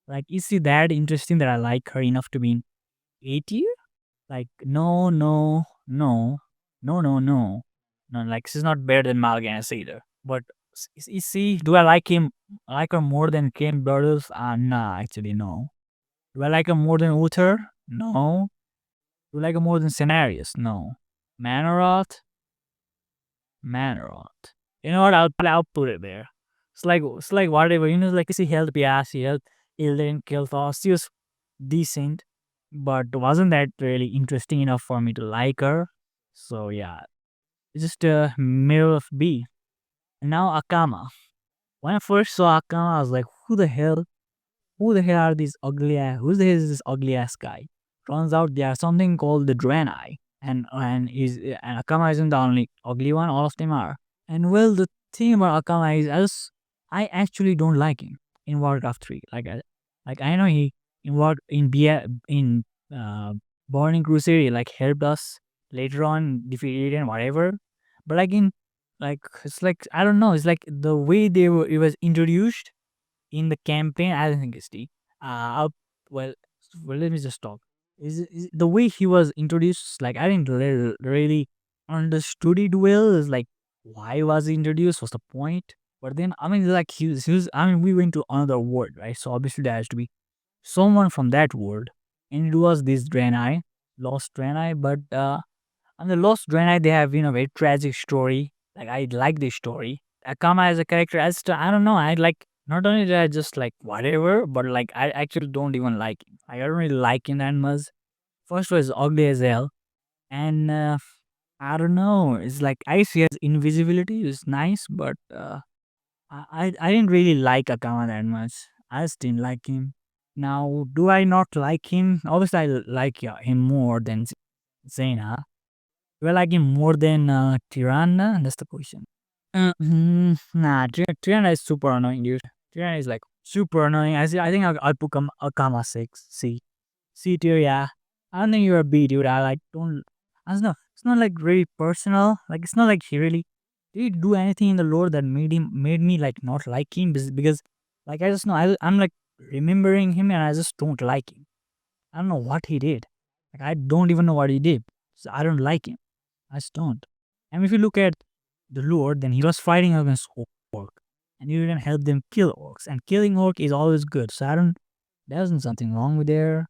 like, is she that interesting that I like her enough to be in A tier? Like, no, no, no, no, no, no. No, like, she's not better than Mal'Ganis either. But is she, do I like him, like her more than Ken Brothers? Nah, actually, no. Do I like her more than Uther? No. Do I like her more than Scenarios? No. Manaroth? Manaroth. You know what? I'll put it there. It's like whatever. Like she helped Pia, she helped Ilden, Kilthos. She was decent, but wasn't that really interesting enough for me to like her. So yeah, it's just a middle of B. And now Akama. When I first saw Akama, I was like, who the hell? Who the hell are these ugly ass? Who the hell is this ugly ass guy? Turns out there's something called the Draenei, and Akama isn't the only ugly one. All of them are. And well, the thing about Akama is, I actually don't like him in Warcraft 3. Like I know he in what in Burning Crusade he, like helped us later on defeated and whatever. But like it's like I don't know. It's like the way it was introduced in the campaign. I don't think it's the I'll, well let me just talk. Is the way he was introduced? Like I didn't really understood it well. Is like why was he introduced? What's the point? But then I mean, like he was. I mean, we went to another world, right? So obviously there has to be someone from that world, and it was this Draenei, Lost Draenei. But on the Lost Draenei, they have very tragic story. Like I like this story. Akama as a character, I don't know. I like not only that I just like whatever, but like I actually don't even like him. I don't really like him that much. First was ugly as hell, and I don't know. It's like I see as invisibility is nice, but I didn't really like Akama that much. I just didn't like him. Now, do I not like him? Obviously, I like him more than Zena. Do I like him more than Tirana? That's the question. Nah, Tirana is super annoying, dude. Tirana is like super annoying. I think I'll put Akama 6. See, C tier, yeah. I don't think you're a B, dude. I like don't. I don't know. It's not like really personal. Like it's not like he really did he do anything in the lore that made me like not like him because like I just know I'm like remembering him and I just don't like him. I don't know what he did. Like I don't even know what he did. So I don't like him. I just don't. And if you look at the lore, then he was fighting against orc, and you didn't help them kill orcs. And killing orc is always good. So I don't. There wasn't something wrong with there.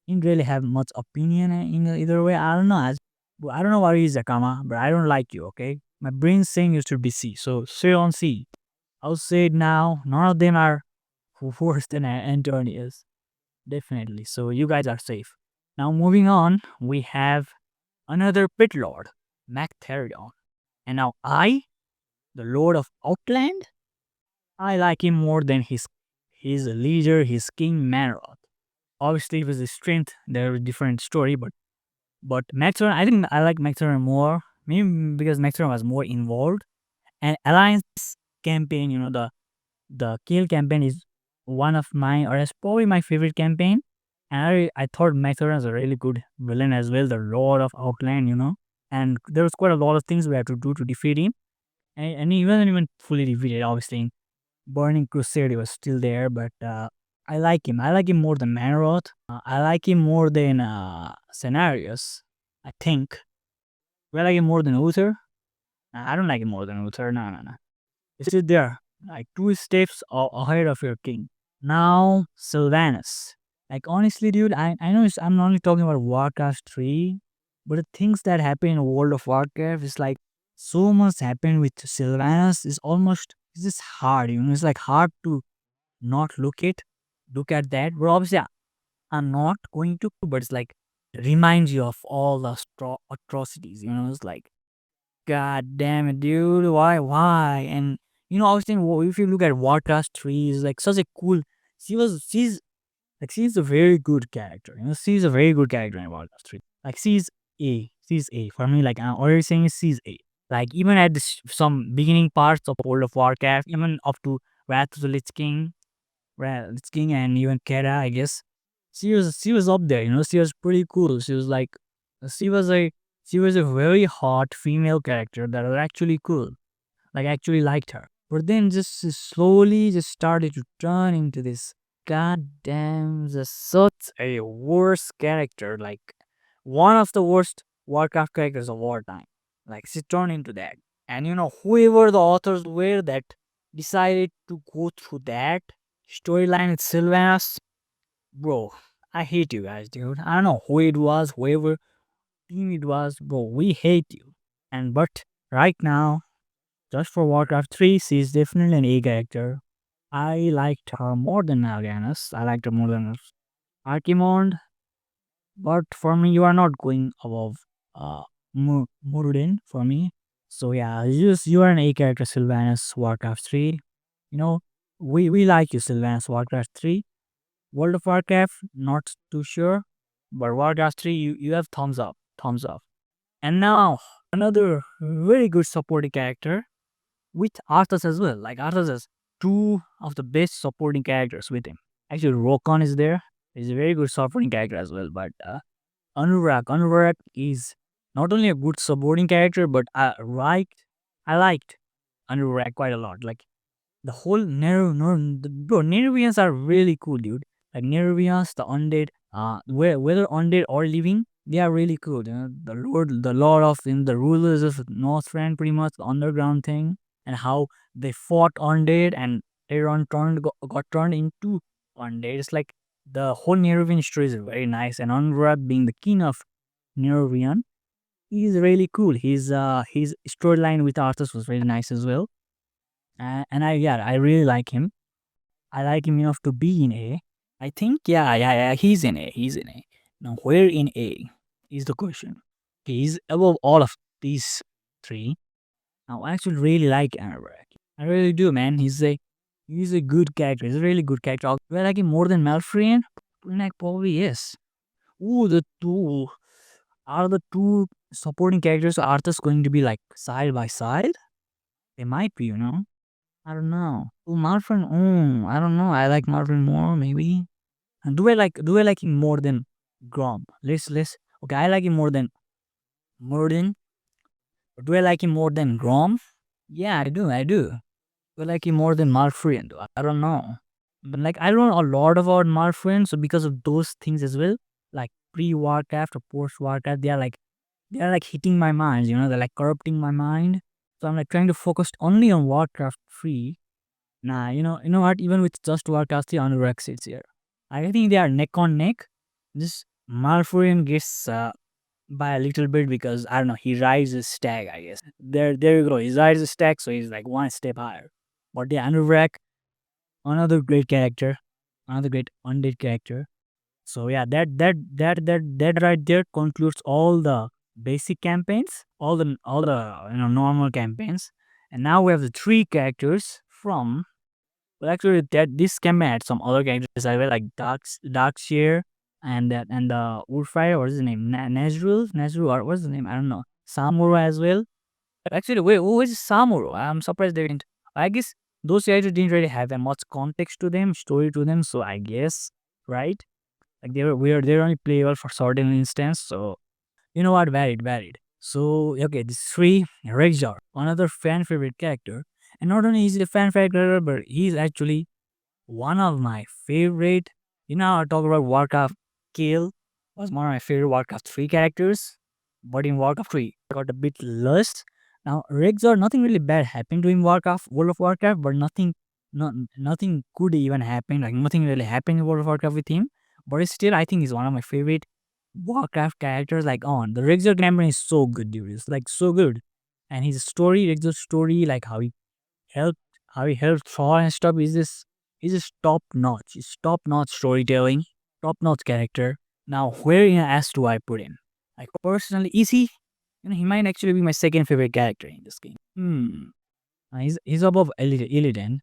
Didn't really have much opinion in either way. I don't know. I don't know what is Akama, but I don't like you. Okay, my brain's saying you should be C. So say on C. I'll say it now. None of them are worse than Antonius. Definitely. So you guys are safe. Now moving on, we have another pit lord, Mactherion. And now the lord of Outland, I like him more than his leader, his king Manroth. Obviously with his strength, they're a different story, but Mactherion, I think I like Mactherion more. Maybe because Mactherion was more involved. And Alliance campaign, the kill campaign is one of my, or it's probably my favorite campaign. And I thought Mactherion was a really good villain as well, the Lord of Outland. And there was quite a lot of things we had to do to defeat him. And he wasn't even fully defeated, obviously. In Burning Crusade, he was still there, but I like him. I like him more than Manroth. I like him more than Scenarios, I think. Do I like him more than Uther? Nah, I don't like him more than Uther. No, no, no. Sit there, like two steps ahead of your king. Now, Sylvanus. Like, honestly, dude, I know I'm only talking about Warcraft 3, but the things that happen in World of Warcraft is like so much happened with Sylvanus is almost, it's just hard, it's like hard to not look at that. But obviously, I'm not going to, but it's like, reminds you of all the atrocities, it's like, God damn it, dude. Why? And obviously, if you look at Warcraft 3, is like such a cool. She's a very good character. She's a very good character in Warcraft 3. Like she's A. She's A. For me, like I'm already saying she's A. Like even at some beginning parts of World of Warcraft, even up to Wrath of the Lich King and even Kera, I guess. She was up there, she was pretty cool. She was like she was a she was a very hot female character that was actually cool. Like I actually liked her. But then just slowly just started to turn into this goddamn just such a worst character. Like one of the worst Warcraft characters of all time. Like she turned into that. And whoever the authors were that decided to go through that storyline with Sylvanas, bro, I hate you guys, dude. I don't know who it was, whoever team it was, bro. We hate you. And but right now, just for Warcraft 3, she is definitely an A character. I liked her more than Alganis. I liked her more than Archimond. But for me, you are not going above uh Muradin for me. So yeah, you are an A character, Sylvanas, Warcraft 3. You know, we like you, Sylvanas, Warcraft 3. World of Warcraft, not too sure. But Warcraft 3, you have thumbs up. Thumbs up. And now, another very good supporting character with Arthas as well. Like Arthas has two of the best supporting characters with him. Actually, Rokon is there. He's a very good supporting character as well. But Anurag is not only a good supporting character, but I liked Anurag quite a lot. Like the whole Nerubians are really cool, dude. Like Nerubians, the undead, whether undead or living, they are really cool. The lord of the rulers of Northrend, pretty much the underground thing, and how they fought undead and later on got turned into undead. It's like the whole Nerubian story is very nice, and Anurag being the king of Nerubian, he's really cool. His storyline with Arthas was very nice as well. And I really like him. I like him enough to be in A. I think yeah, he's in A. He's in A. Now where in A is the question. He's above all of these three. Now I actually really like Anurag. I really do, man. He's a good character. He's a really good character. Do I like him more than Malfurion? Like probably yes. Ooh, the two supporting characters are Arthas going to be like side by side? They might be. I don't know. Oh, Marvin. Oh, I don't know. I like Marvin more, maybe. And do I like him more than Grom? Let's okay, I like him more than do I like him more than Grom? Yeah, I do. Do I like him more than Malfurion though? I don't know. But like I don't know a lot about Malfurion, so because of those things as well, like pre-Warcraft or post-Warcraft, they are like hitting my mind, they're like corrupting my mind. So I'm like trying to focus only on Warcraft 3. Nah, you know what? Even with just Warcraft 3 on sits here. I think they are neck on neck. This Malfurion gets by a little bit because I don't know, he rides his stag, I guess. There you go. He rides his stag, so he's like one step higher. But the Anuvrak, another great character, another great undead character. So yeah, that right there concludes all the basic campaigns, all the normal campaigns, and now we have the three characters from. Well, actually, that this campaign had some other characters as well, like Darkshire and the Woodfire. What is his name? Nazrul, or what's the name? I don't know. Samuro as well. Actually, wait, who is Samuro? I'm surprised they didn't. I guess those characters didn't really have that much context to them, story to them. So I guess, right? Like they're only playable for certain instance. So you know what? Varied. So okay, this three Rexar, another fan favorite character, and not only is he a fan favorite character, but he's actually one of my favorite. I talk about Warcraft. Kill was one of my favorite Warcraft 3 characters, but in Warcraft 3, I got a bit lost. Now, Rexar, nothing really bad happened to him World of Warcraft, but nothing could even happen. Like nothing really happened in World of Warcraft with him. But still, I think he's one of my favorite Warcraft characters. Like on the Rexar campaign is so good, dude. It's like so good, and his story, Rexar's story, like helped how he helped Thor and stuff is this top notch. It's top notch storytelling, top notch character. Now where in S do I put him? Like personally, is he? He might actually be my second favorite character in this game. He's above Illidan,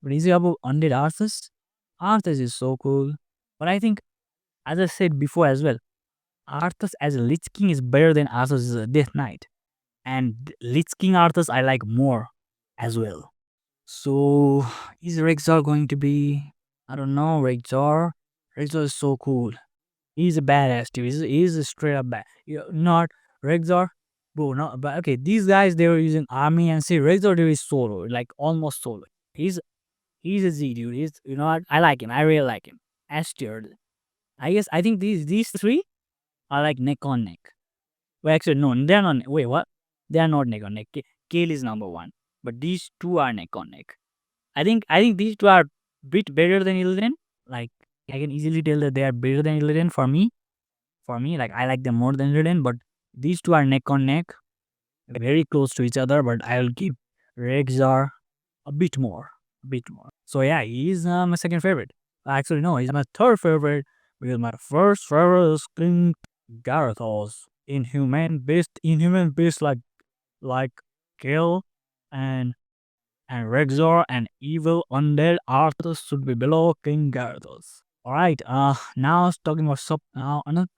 but is he above Undead Arthas? Arthas is so cool. But I think, as I said before as well, Arthas as a Lich King is better than Arthas as a Death Knight. And Lich King Arthas I like more as well. So, is Rexar going to be? I don't know, Rexar. Rexar is so cool. He's a badass too. He's a straight up bad. Not Rexar, bro. No, but okay. These guys they were using army and see Rexar there is solo, like almost solo. He's a Z dude. What? I like him. I really like him. S tier. I think these three are like neck on neck. Well, actually no, they're not. Wait, what? They are not neck on neck. Kale is number one, but these two are neck on neck. I think these two are bit better than Illidan. Like I can easily tell that they are better than Illidan for me. For me, like I like them more than Illidan, but these two are neck on neck, very close to each other. But I will give Rexar a bit more, a bit more. So yeah, he's my second favorite. Actually, no, he's my third favorite because my first favorite is King Garthos. Inhuman beast like Kill and Rexor and evil undead Arthas should be below King Gyarados. Alright, now talking about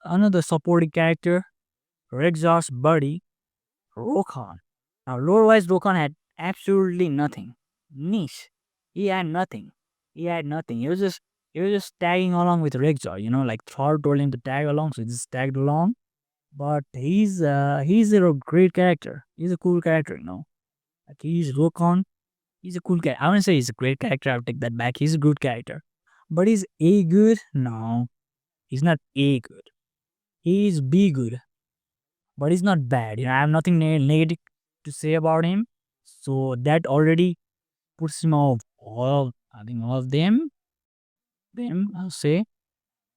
another supporting character, Rexar's buddy, Rokan. Now, lore-wise, Rokan had absolutely nothing. Niche. He had nothing. He was just tagging along with Rexar, like Thor told him to tag along, so he just tagged along. But he's a great character. He's a cool character. Like he's Rokan. He's a cool character. I wouldn't say he's a great character. I'll take that back. He's a good character. But is A good? No. He's not A good. He's B good. But he's not bad. I have nothing negative to say about him. So that already puts him off I think all of them. I'll say.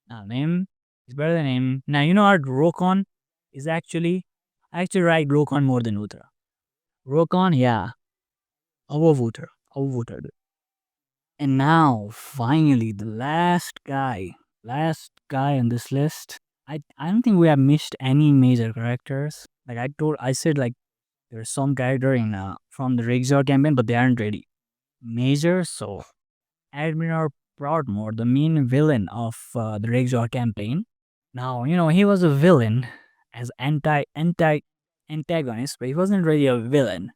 Them is better than him. Now, you know what? Rokon is I actually like Rokon more than Utra. Rokon, yeah. Above Utra. Above Utra. And now, finally, the last guy on this list. I don't think we have missed any major characters. Like I said, like there's some character in from the Rexor campaign, but they aren't really major. So, Admiral Proudmore, the main villain of the Rexor campaign. Now, he was a villain as antagonist, but he wasn't really a villain.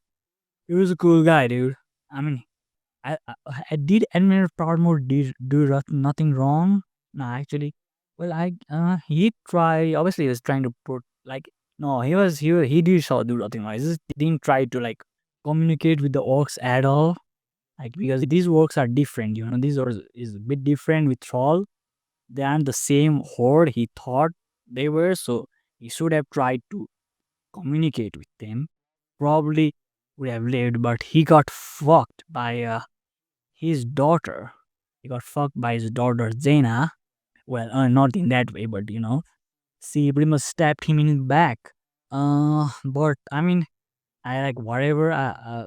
He was a cool guy, dude. I mean, I did Admiral Proudmore do nothing wrong? No, actually, well, he try. Obviously, he was trying to put like no, he did so do nothing. Like, he just didn't try to like communicate with the orcs at all. Like because these orcs are different, you know. These orcs is a bit different with troll. They aren't the same horde he thought they were. So he should have tried to communicate with them. Probably would have lived, but he got fucked by his daughter. He got fucked by his daughter Zena. Well, not in that way, but you know, she pretty much stabbed him in the back. But I mean, I like whatever.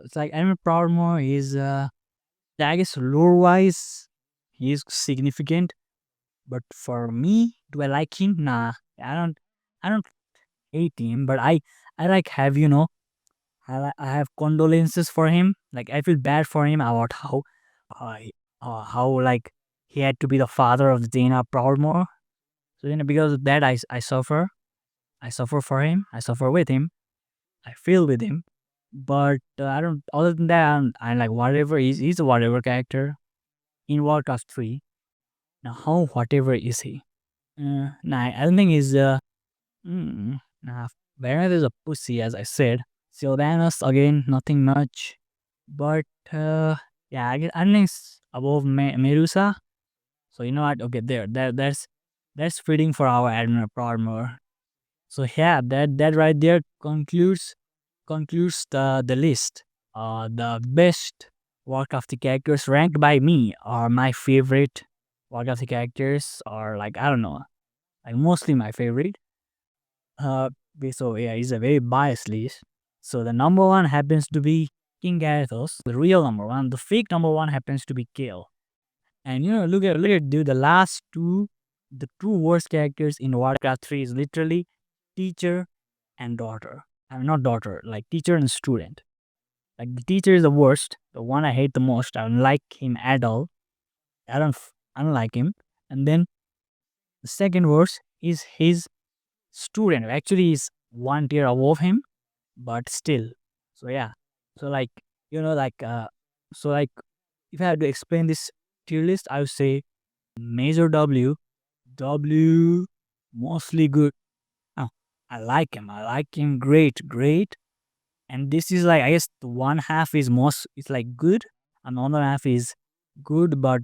It's like Admiral Proudmore is, I guess, lore wise, he's significant. But for me, do I like him? Nah, I don't. I don't hate him, but I like have you know, I have condolences for him. Like I feel bad for him about uh, how like he had to be the father of Dana Proudmore. So you know, because of that, I suffer. I suffer for him. I suffer with him. I feel with him. But I don't. Other than that, I'm like whatever. He's a whatever character in Warcraft 3. Now, how whatever is he? Nah, I don't think he's nah. Vareth is a pussy, as I said. Sylvanas again, nothing much. But yeah, I think it's above Medusa. So you know what? Okay, that's fitting for our Admiral Proudmore. So yeah, that right there concludes the list. The best Warcraft characters ranked by me are my favorite Warcraft characters, are like I don't know, like mostly my favorite. Uh, so yeah, it's a very biased list. So the number one happens to be King Gyarados, the real number one. The fake number one happens to be Kale. And you know, look at dude, the last two, the two worst characters in Warcraft 3 is literally teacher and daughter. I mean, not daughter, like teacher and student. Like the teacher is the worst, the one I hate the most. I don't like him at all. I don't like him. And then the second worst is his student. Actually, is one tier above him, but still. So yeah. So like you know, so like if I had to explain this tier list, I would say Major W mostly good. Oh, I like him. I like him. Great, great. And this is like I guess the one half is most it's like good, another half is good, but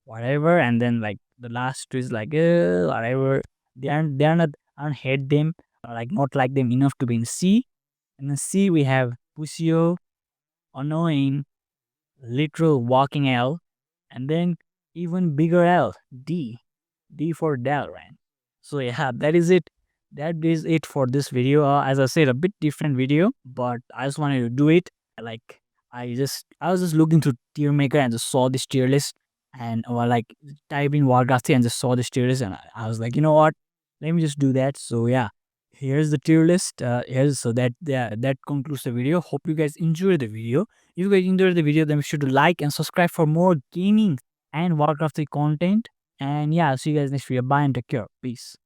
whatever. And then like the last two is like whatever. They are not. I don't hate them. Like not like them enough to be in C. And then C we have Pusio, annoying, literal walking L, and then even bigger L, D. D for Dalran. So yeah, that is it. That is it for this video. As I said, a bit different video, but I just wanted to do it. Like I was just looking to tier maker and just saw this tier list, and like type in Warcraft and just saw this tier list, and I was like, you know what? Let me just do that. So yeah, here's the tier list. Here's so that yeah, that concludes the video. Hope you guys enjoyed the video. If you guys enjoyed the video, then be sure to like and subscribe for more gaming and Warcraft content. And yeah, see you guys next video. Bye and take care. Peace.